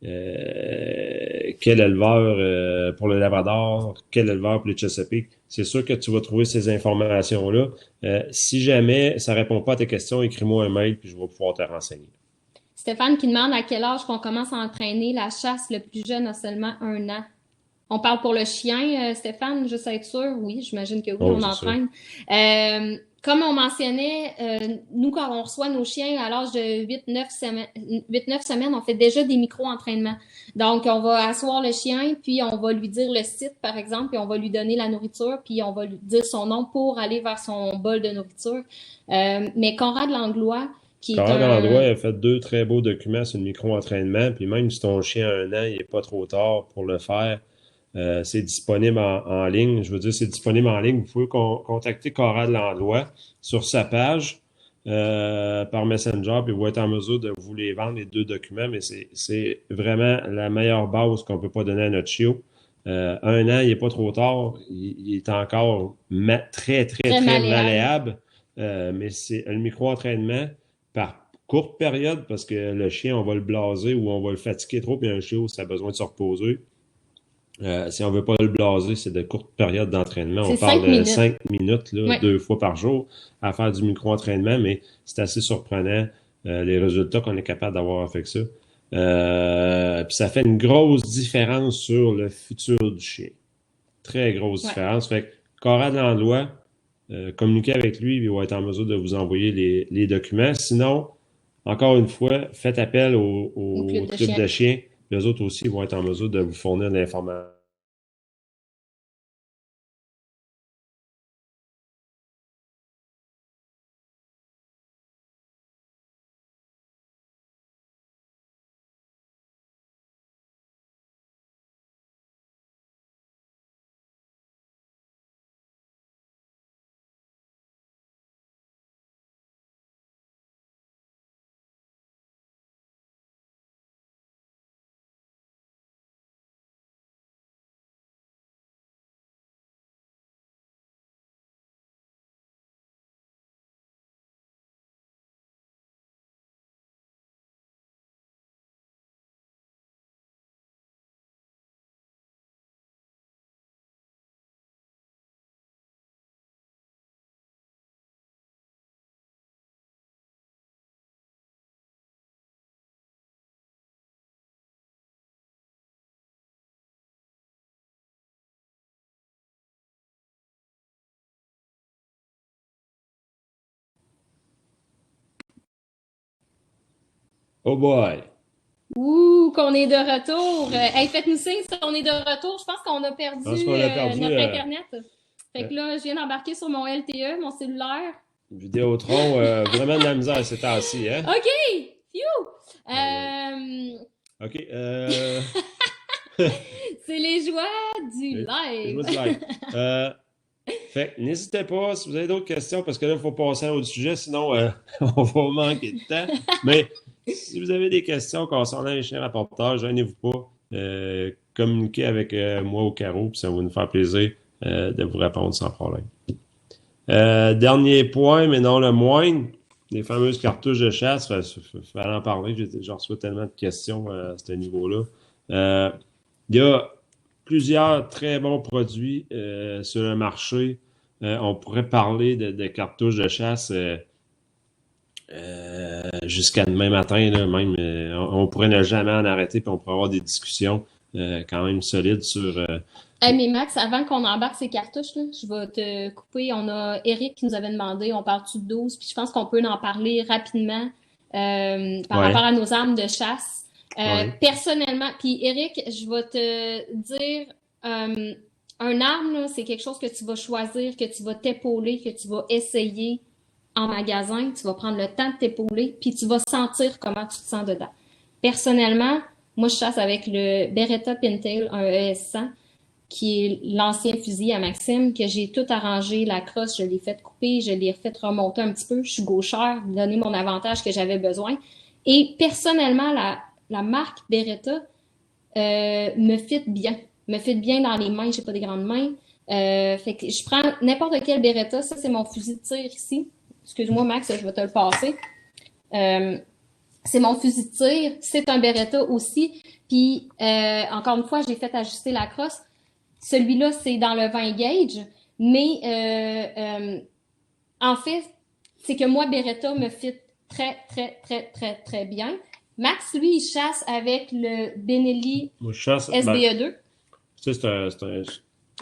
quel éleveur pour le Labrador, quel éleveur pour les Chesapeake. C'est sûr que tu vas trouver ces informations-là. Si jamais ça répond pas à tes questions, écris-moi un mail puis je vais pouvoir te renseigner. Stéphane qui demande à quel âge qu'on commence à entraîner la chasse. Le plus jeune a seulement 1 an. On parle pour le chien, Stéphane, juste à être sûr. Oui, j'imagine que oui, on entraîne. Comme on mentionnait, nous, quand on reçoit nos chiens à l'âge de 8-9 semaines, on fait déjà des micro-entraînements. Donc, on va asseoir le chien, puis on va lui dire le site, par exemple, puis on va lui donner la nourriture, puis on va lui dire son nom pour aller vers son bol de nourriture. Mais Conrad Langlois, Conrad Langlois a fait 2 très beaux documents sur le micro-entraînement, puis même si ton chien a 1 an, il n'est pas trop tard pour le faire. C'est disponible en ligne. Je veux dire, c'est disponible en ligne. Vous pouvez contacter Conrad Langlois sur sa page par Messenger, puis il va être en mesure de vous les vendre, les 2 documents, mais c'est vraiment la meilleure base qu'on peut pas donner à notre chiot. 1 an, il n'est pas trop tard. Il est encore très malléable. Mais c'est le micro-entraînement par courte période, parce que le chien, on va le blaser ou on va le fatiguer trop, puis un chiot, ça a besoin de se reposer. Si on veut pas le blaser, c'est de courtes périodes d'entraînement. On parle de 5 minutes, là, 2 fois par jour à faire du micro-entraînement, mais c'est assez surprenant les résultats qu'on est capable d'avoir avec ça. Puis ça fait une grosse différence sur le futur du chien. Très grosse différence. Fait que Conrad Langlois, communiquez avec lui, il va être en mesure de vous envoyer les documents. Sinon, encore une fois, faites appel Au au club de club chiens. de chiens. Les autres aussi vont être en mesure de vous fournir de l'information. Oh boy! Ouh, qu'on est de retour. Hey, faites-nous signe si on est de retour. Je pense qu'on a Je perdu pense qu'on a perdu notre Internet. Fait euh, que là, je viens d'embarquer sur mon LTE, mon cellulaire. Vidéotron, vraiment de la misère ces temps-ci, hein? OK! Phew! Ah oui. OK. C'est les joies du Je live. vois du live. Fait que n'hésitez pas si vous avez d'autres questions, parce que là, il faut passer à un autre sujet, sinon on va manquer de temps. Mais si vous avez des questions concernant les chiens rapporteurs, gênez-vous pas. Communiquez avec moi au carreau, puis ça va nous faire plaisir de vous répondre sans problème. Dernier point, mais non le moindre, les fameuses cartouches de chasse. Fallait en parler, j'en reçois tellement de questions à ce niveau-là. Il y a plusieurs très bons produits sur le marché. On pourrait parler de cartouches de chasse jusqu'à demain matin, là, même. On pourrait ne jamais en arrêter, puis on pourrait avoir des discussions quand même solides sur. Hey, mais Max, avant qu'on embarque ces cartouches, là, je vais te couper. On a Eric qui nous avait demandé, on parle-tu de 12, puis je pense qu'on peut en parler rapidement par rapport Ouais, à nos armes de chasse. ouais. Personnellement, puis Eric, je vais te dire, un arme, là, c'est quelque chose que tu vas choisir, que tu vas t'épauler, que tu vas essayer en magasin, tu vas prendre le temps de t'épauler, puis tu vas sentir comment tu te sens dedans. Personnellement, moi, je chasse avec le Beretta Pintail, un ES100 qui est l'ancien fusil à Maxime, que j'ai tout arrangé, la crosse, je l'ai fait couper, je l'ai fait remonter un petit peu, je suis gauchère, donner mon avantage que j'avais besoin. Et personnellement, la marque Beretta me fit bien dans les mains, j'ai pas des grandes mains. Fait que je prends n'importe quel Beretta, ça c'est mon fusil de tir ici. Excuse-moi Max, je vais te le passer. Euh, c'est mon fusil de tir, c'est un Beretta aussi. Puis encore une fois, j'ai fait ajuster la crosse. Celui-là, c'est dans le 20 gauge, mais en fait, c'est que moi, Beretta me fit très, très, très, très, très bien. Max, lui, il chasse avec le Benelli Moi, je chasse. Ben, SBE2, tu sais,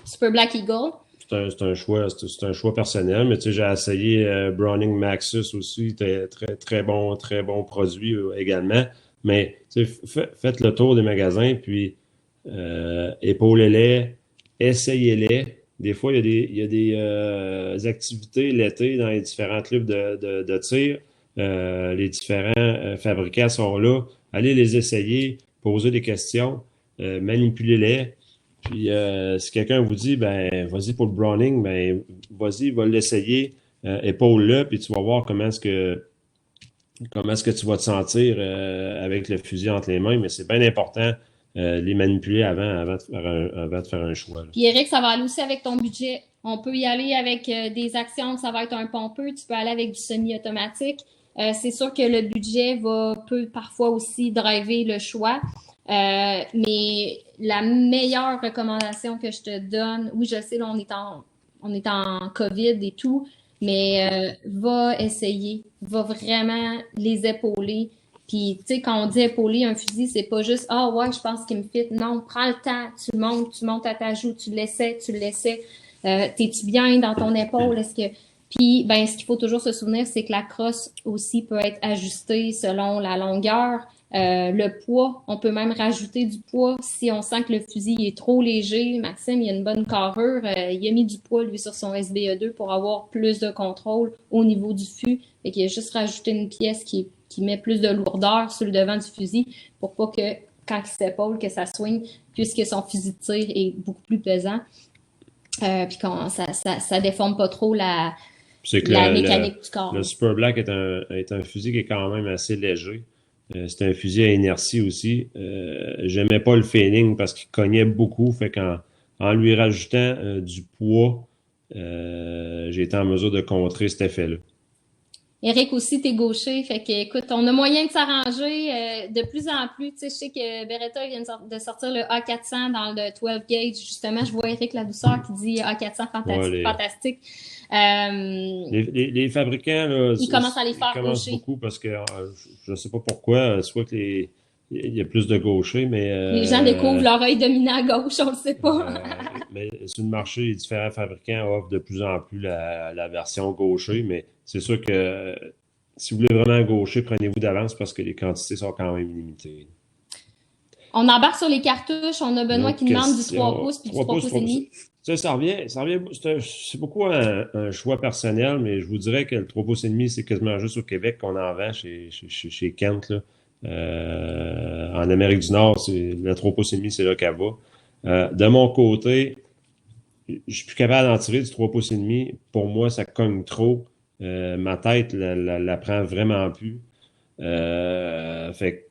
Super Black Eagle. c'est un choix personnel, mais tu sais, j'ai essayé Browning Maxus aussi, très bon produit également. Mais tu sais, faites le tour des magasins, puis épaulez-les, essayez-les. Des fois, il y a des activités l'été dans les différents clubs de tir. Les différents fabricants sont là. Allez les essayer, posez des questions, manipulez-les. Puis si quelqu'un vous dit, ben, vas-y pour le Browning, ben, vas-y, va l'essayer, épaule-le, puis tu vas voir comment est-ce que tu vas te sentir avec le fusil entre les mains. Mais c'est bien important les manipuler avant de faire un choix, là. Puis Eric, ça va aller aussi avec ton budget. On peut y aller avec des actions, ça va être un pompeux. Tu peux aller avec du semi-automatique. C'est sûr que le budget peut parfois aussi driver le choix. Mais la meilleure recommandation que je te donne, oui, je sais, là, on est en COVID et tout, mais va essayer, va vraiment les épauler. Puis, tu sais, quand on dit épauler un fusil, c'est pas juste, ah ouais, je pense qu'il me fit. Non, prends le temps, tu montes à ta joue, tu l'essaies. T'es-tu bien dans ton épaule? Est-ce que. Puis, ben, ce qu'il faut toujours se souvenir, c'est que la crosse aussi peut être ajustée selon la longueur, le poids. On peut même rajouter du poids si on sent que le fusil est trop léger. Maxime, il a une bonne carrure. Il a mis du poids, lui, sur son SBE2 pour avoir plus de contrôle au niveau du fût. Fait qu'il a juste rajouté une pièce qui met plus de lourdeur sur le devant du fusil pour pas que, quand il s'épaule, que ça swing, puisque son fusil de tir est beaucoup plus pesant. Puis ça déforme pas trop la mécanique du corps. Le Super Black est un fusil qui est quand même assez léger. C'est un fusil à inertie aussi. J'aimais pas le feeling parce qu'il cognait beaucoup. Fait en lui rajoutant du poids, j'ai été en mesure de contrer cet effet-là. Éric aussi, t'es gaucher. Fait que, écoute, on a moyen de s'arranger de plus en plus. Tu sais, je sais que Beretta vient de sortir le A400 dans le 12 gauge. Justement, je vois Éric Ladouceur qui dit A400 fantastique. Les fabricants, là, ils commencent à les faire gaucher. Beaucoup parce que je ne sais pas pourquoi, soit qu'il y a plus de gauchers, mais... les gens découvrent leur œil dominant à gauche, on le sait pas. Mais sur le marché, les différents fabricants offrent de plus en plus la version gaucher, mais c'est sûr que si vous voulez vraiment un gaucher, prenez-vous d'avance parce que les quantités sont quand même limitées. On embarque sur les cartouches. On a Benoît qui demande du 3 pouces puis du 3 pouces et demi. Ça revient, c'est beaucoup un choix personnel, mais je vous dirais que le 3 pouces et demi, c'est quasiment juste au Québec qu'on en vend chez Kent, là. En Amérique du Nord, le 3 pouces et demi, c'est là qu'elle va. De mon côté, je suis plus capable d'en tirer du 3 pouces et demi. Pour moi, ça cogne trop. Ma tête la prend vraiment plus. Fait que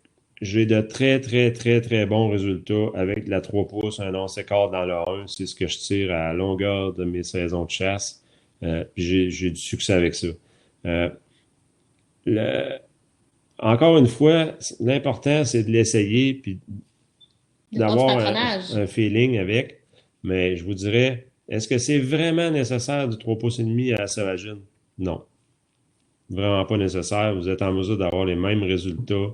j'ai de très, très, très, très bons résultats avec la 3 pouces, un 11/4 dans le 1. C'est ce que je tire à la longueur de mes saisons de chasse. Puis j'ai du succès avec ça. Encore une fois, l'important, c'est de l'essayer puis d'avoir un feeling avec. Mais je vous dirais, est-ce que c'est vraiment nécessaire du 3 pouces et demi à la sauvagine? Non. Vraiment pas nécessaire. Vous êtes en mesure d'avoir les mêmes résultats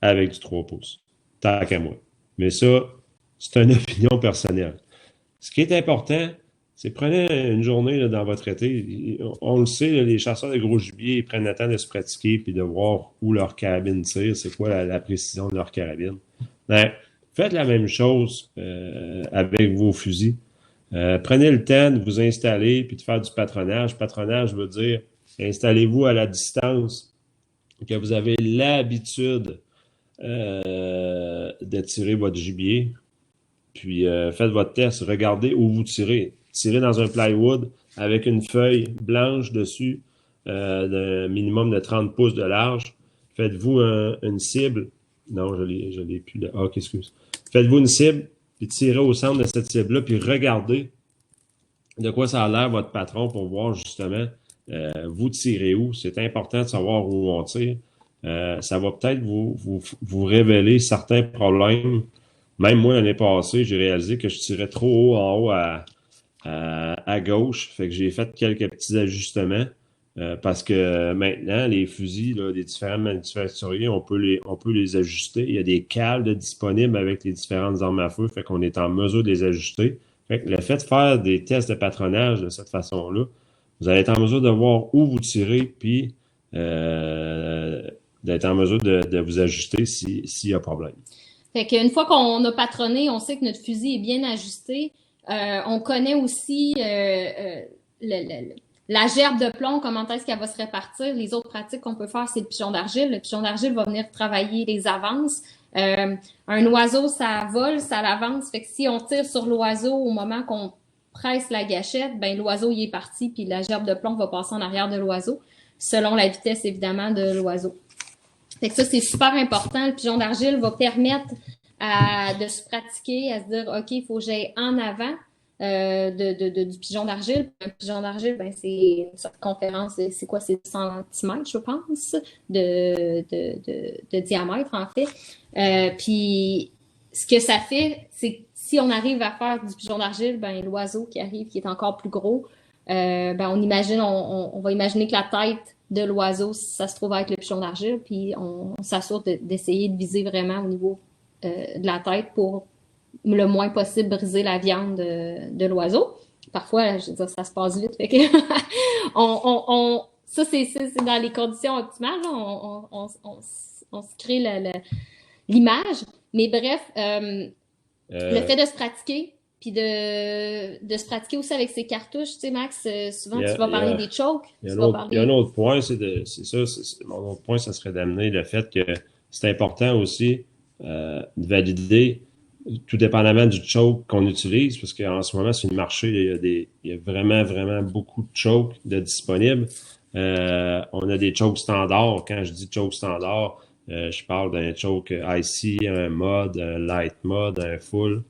avec du 3 pouces. Tant qu'à moi. Mais ça, c'est une opinion personnelle. Ce qui est important, c'est prenez une journée là, dans votre été. On le sait, là, les chasseurs de gros gibier, ils prennent le temps de se pratiquer puis de voir où leur carabine tire, c'est quoi la précision de leur carabine. Ben, faites la même chose avec vos fusils. Prenez le temps de vous installer puis de faire du patronage. Patronage veut dire installez-vous à la distance que vous avez l'habitude de tirer votre gibier. Puis faites votre test, regardez où vous tirez. Tirez dans un plywood avec une feuille blanche dessus d'un minimum de 30 pouces de large. Faites-vous une cible. Non, je l'ai plus. Ah, excuse. Faites-vous une cible, puis tirez au centre de cette cible-là, puis regardez de quoi ça a l'air votre patron pour voir justement vous tirez où. C'est important de savoir où on tire. Ça va peut-être vous révéler certains problèmes. Même moi, l'année passée, j'ai réalisé que je tirais trop haut en haut à gauche. Fait que j'ai fait quelques petits ajustements. Parce que maintenant, les fusils là, des différents manufacturiers, on peut les ajuster. Il y a des cales disponibles avec les différentes armes à feu, fait qu'on est en mesure de les ajuster. Fait que le fait de faire des tests de patronage de cette façon-là, vous allez être en mesure de voir où vous tirez, puis d'être en mesure de vous ajuster s'il y a problème. Fait qu'une fois qu'on a patronné, on sait que notre fusil est bien ajusté. On connaît aussi la gerbe de plomb, comment est-ce qu'elle va se répartir. Les autres pratiques qu'on peut faire, c'est le pigeon d'argile. Le pigeon d'argile va venir travailler les avances. Un oiseau, ça vole, ça l'avance. Fait que si on tire sur l'oiseau au moment qu'on presse la gâchette, ben l'oiseau il est parti, puis la gerbe de plomb va passer en arrière de l'oiseau, selon la vitesse évidemment de l'oiseau. Fait que ça, c'est super important. Le pigeon d'argile va permettre de se pratiquer, à se dire, OK, il faut que j'aille en avant du pigeon d'argile. Un pigeon d'argile, ben, c'est une circonférence, c'est quoi? C'est 100 cm, je pense, de diamètre, en fait. Puis, ce que ça fait, c'est que si on arrive à faire du pigeon d'argile, ben, l'oiseau qui arrive, qui est encore plus gros, ben, on va imaginer que la tête de l'oiseau, ça se trouve avec le pigeon d'argile, puis on s'assure d'essayer de viser vraiment au niveau de la tête pour le moins possible briser la viande de l'oiseau. Parfois, je veux dire, ça se passe vite, fait que Ça, c'est dans les conditions optimales. Là. On se crée l'image. Mais bref, le fait de se pratiquer, puis de se pratiquer aussi avec ses cartouches. Tu sais, Max, souvent, tu vas parler des chokes. Il y a un autre point, mon autre point, ça serait d'amener le fait que c'est important aussi de valider, tout dépendamment du choke qu'on utilise, parce qu'en ce moment, sur le marché, il y a vraiment, vraiment beaucoup de chokes de disponibles. On a des chokes standards. Quand je dis choke standard, je parle d'un choke IC, un mod, un light mod, un full.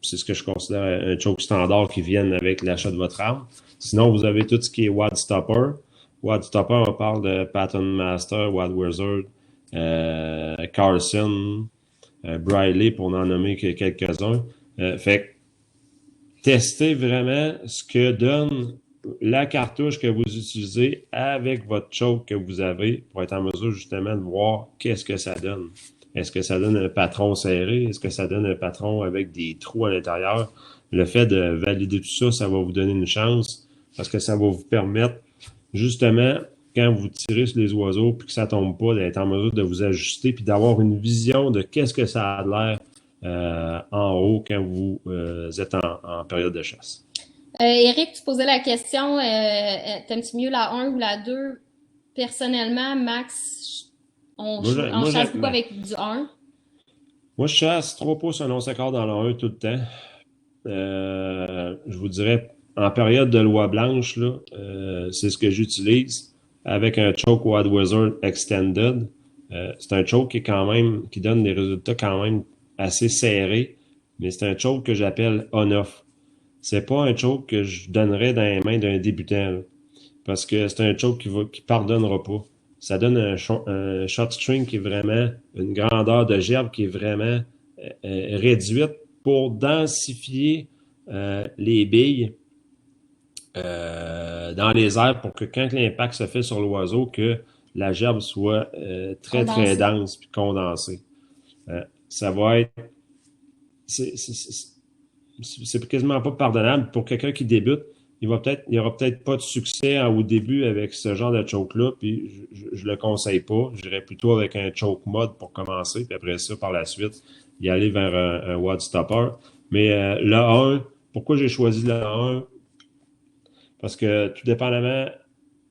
C'est ce que je considère un choke standard qui vienne avec l'achat de votre arme. Sinon, vous avez tout ce qui est Wad Stopper. Wad Stopper, on parle de Pattern Master, Wad Wizard, Carson, Briley, pour n'en nommer que quelques-uns. Fait que testez vraiment ce que donne la cartouche que vous utilisez avec votre choke que vous avez pour être en mesure justement de voir qu'est-ce que ça donne. Est-ce que ça donne un patron serré? Est-ce que ça donne un patron avec des trous à l'intérieur? Le fait de valider tout ça, ça va vous donner une chance parce que ça va vous permettre justement, quand vous tirez sur les oiseaux puis que ça tombe pas, d'être en mesure de vous ajuster puis d'avoir une vision de qu'est-ce que ça a l'air en haut quand vous êtes en période de chasse. Éric, tu posais la question, t'aimes-tu mieux la 1 ou la 2? Personnellement, Max, on chasse beaucoup avec du 1. Moi, je chasse 3 pouces, un 11/4 dans la 1 tout le temps. Je vous dirais, en période de loi blanche, là, c'est ce que j'utilise avec un choke Wad Wizard Extended. C'est un choke qui donne des résultats quand même assez serrés, mais c'est un choke que j'appelle on-off. C'est pas un choke que je donnerais dans les mains d'un débutant, là, parce que c'est un choke qui pardonnera pas. Ça donne un shot string qui est vraiment une grandeur de gerbe qui est vraiment réduite pour densifier les billes dans les airs pour que quand l'impact se fait sur l'oiseau, que la gerbe soit très, très dense puis condensée. Ça va être... C'est quasiment pas pardonnable. Pour quelqu'un qui débute, il y aura peut-être pas de succès au début avec ce genre de choke-là, puis je le conseille pas. J'irais plutôt avec un choke mode pour commencer, puis après ça, par la suite, y aller vers un Wad Stopper. Mais le 1, pourquoi j'ai choisi le 1? Parce que tout dépendamment,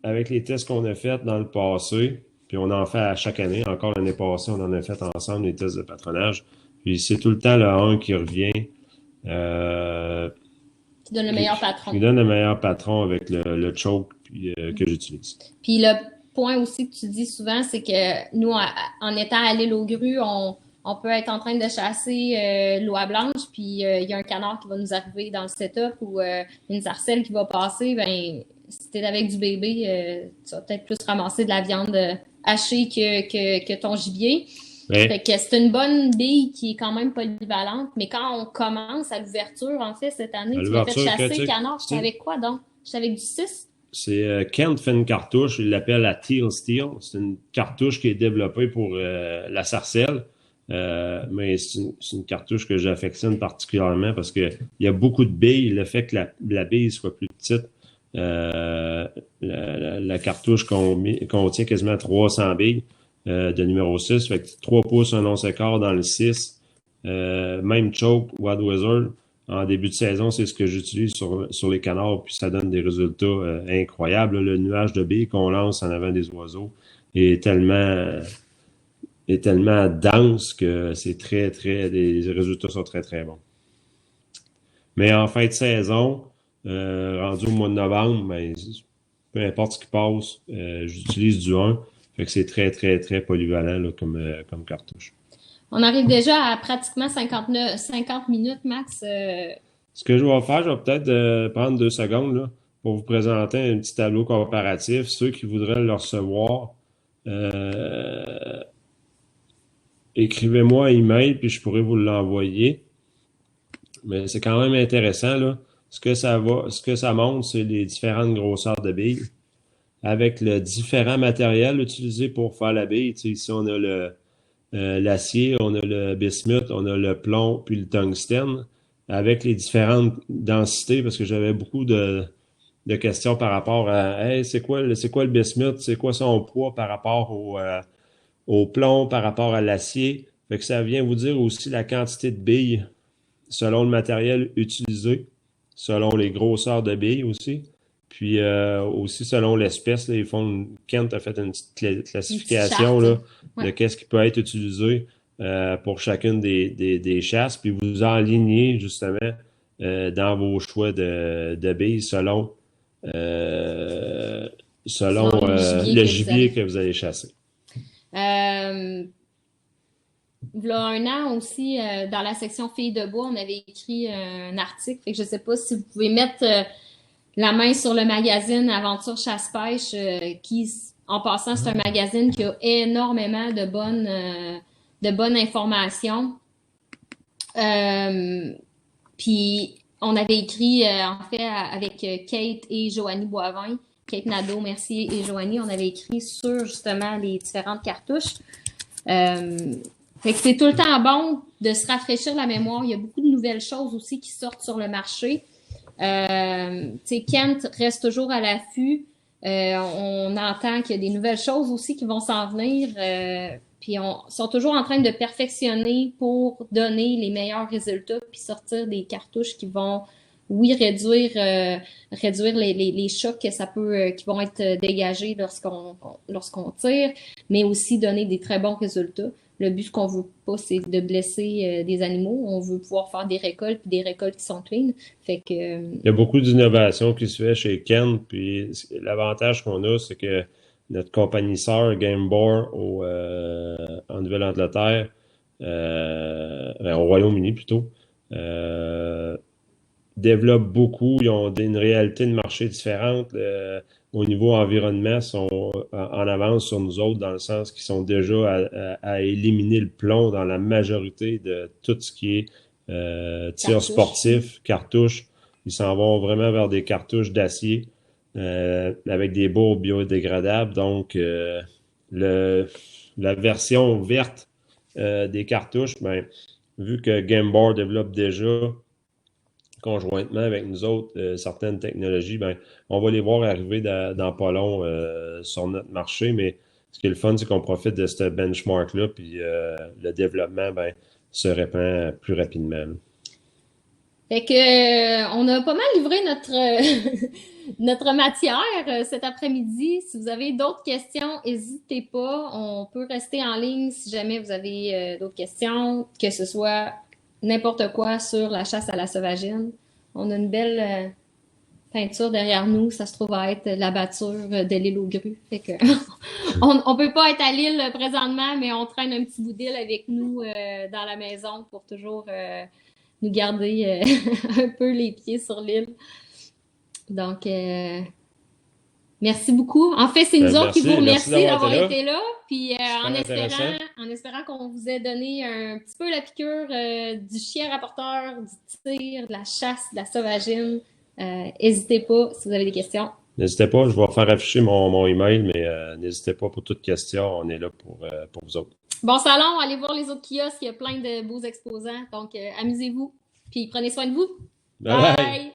avec les tests qu'on a faits dans le passé, puis on en fait à chaque année, encore l'année passée, on en a fait ensemble les tests de patronage, puis c'est tout le temps le 1 qui revient. Qui donne le meilleur patron. Qui donne le meilleur patron avec le choke que j'utilise. Puis le point aussi que tu dis souvent, c'est que nous, en étant à l'île aux grues, on peut être en train de chasser l'oie blanche, puis il y a un canard qui va nous arriver dans le setup ou une sarcelle qui va passer. Ben, si t'es avec du bébé, tu vas peut-être plus ramasser de la viande hachée que ton gibier. Ouais. Fait que c'est une bonne bille qui est quand même polyvalente, mais quand on commence à l'ouverture, en fait, cette année, tu m'as fait chasser canard. J'étais avec quoi donc? J'étais avec du 6? C'est Kent fait une cartouche, il l'appelle la Teal Steel. C'est une cartouche qui est développée pour la sarcelle. Mais c'est une cartouche que j'affectionne particulièrement parce que il y a beaucoup de billes. Le fait que la bille soit plus petite, la cartouche contient quasiment 300 billes de numéro 6. Fait que 3 pouces, un 11/4 dans le 6. Même choke, Wad Wizard. En début de saison, c'est ce que j'utilise sur les canards, puis ça donne des résultats incroyables. Le nuage de billes qu'on lance en avant des oiseaux est tellement dense que c'est les résultats sont très, très bons. Mais en fin de saison, rendu au mois de novembre, ben, peu importe ce qui passe, j'utilise du 1. Fait que c'est très, très, très polyvalent là, comme cartouche. On arrive déjà à pratiquement 50 minutes, Max. Ce que je vais faire, je vais peut-être prendre 2 secondes là, pour vous présenter un petit tableau comparatif. Ceux qui voudraient le recevoir, écrivez-moi un email, puis je pourrais vous l'envoyer. Mais c'est quand même intéressant, là. Ce que ça montre, c'est les différentes grosseurs de billes. Avec le différent matériel utilisé pour faire la bille. Tu sais, ici, on a l'acier, on a le bismuth, on a le plomb, puis le tungstène. Avec les différentes densités, parce que j'avais beaucoup de de questions par rapport à hey, c'est quoi le bismuth, c'est quoi son poids par rapport au plomb, par rapport à l'acier. Fait que ça vient vous dire aussi la quantité de billes selon le matériel utilisé, selon les grosseurs de billes aussi. Puis aussi selon l'espèce, là, Kent a fait une petite Une petite classification charte. là, Ouais. de qu'est-ce qui peut être utilisé pour chacune des chasses, puis vous enlignez justement dans vos choix de billes euh, selon Selon le gibier le que vous gibier avez. que vous allez chasser. Euh, V'là un an aussi, dans la section Filles de bois, on avait écrit un article. Fait que je sais pas si vous pouvez mettre la main sur le magazine Aventure Chasse-Pêche, qui, en passant, c'est un magazine qui a énormément de bonnes informations. Puis on avait écrit, en fait, avec Kate et Joanie Boivin, Kate Nadeau-Mercier et Joanie, on avait écrit sur justement les différentes cartouches. Fait que c'est tout le temps bon de se rafraîchir la mémoire. Il y a beaucoup de nouvelles choses aussi qui sortent sur le marché. Kent reste toujours à l'affût. On entend qu'il y a des nouvelles choses aussi qui vont s'en venir. Puis on sont toujours en train de perfectionner pour donner les meilleurs résultats puis sortir des cartouches qui vont, oui, réduire les chocs que ça peut, qui vont être dégagés lorsqu'on tire, mais aussi donner des très bons résultats. Le but, ce qu'on veut pas, c'est de blesser des animaux. On veut pouvoir faire des récoltes, puis des récoltes qui sont clean. Fait que Il y a beaucoup d'innovation qui se fait chez Ken, puis l'avantage qu'on a, c'est que notre compagnie sœur, Game Board, en Nouvelle-Angleterre, au Royaume-Uni plutôt, euh, développent beaucoup, ils ont une réalité de marché différente. Au niveau environnement, sont en avance sur nous autres, dans le sens qu'ils sont déjà à éliminer le plomb dans la majorité de tout ce qui est tir cartouches. sportif, cartouches. Ils s'en vont vraiment vers des cartouches d'acier avec des bourres biodégradables. Donc, la version verte des cartouches, ben, vu que Game Board développe déjà conjointement avec nous autres certaines technologies, ben, on va les voir arriver dans pas long sur notre marché, mais ce qui est le fun, c'est qu'on profite de ce benchmark-là, puis le développement ben, se répand plus rapidement. Là. Fait que on a pas mal livré notre matière cet après-midi. Si vous avez d'autres questions, n'hésitez pas. On peut rester en ligne si jamais vous avez d'autres questions, que ce soit n'importe quoi sur la chasse à la sauvagine. On a une belle peinture derrière nous. Ça se trouve à être la batture de l'île aux grues. Fait que on peut pas être à l'île présentement, mais on traîne un petit bout d'île avec nous dans la maison pour toujours nous garder un peu les pieds sur l'île. Donc, merci beaucoup. En fait, c'est nous autres qui vous Merci remercions d'avoir d'avoir été là. été là. Puis Super intéressant. en espérant qu'on vous ait donné un petit peu la piqûre du chien rapporteur, du tir, de la chasse, de la sauvagine. N'hésitez pas si vous avez des questions. N'hésitez pas, je vais faire afficher mon email, mais n'hésitez pas pour toute question, on est là pour vous autres. Bon salon, allez voir les autres kiosques, il y a plein de beaux exposants. Donc, amusez-vous. Puis prenez soin de vous. Bye bye! Bye!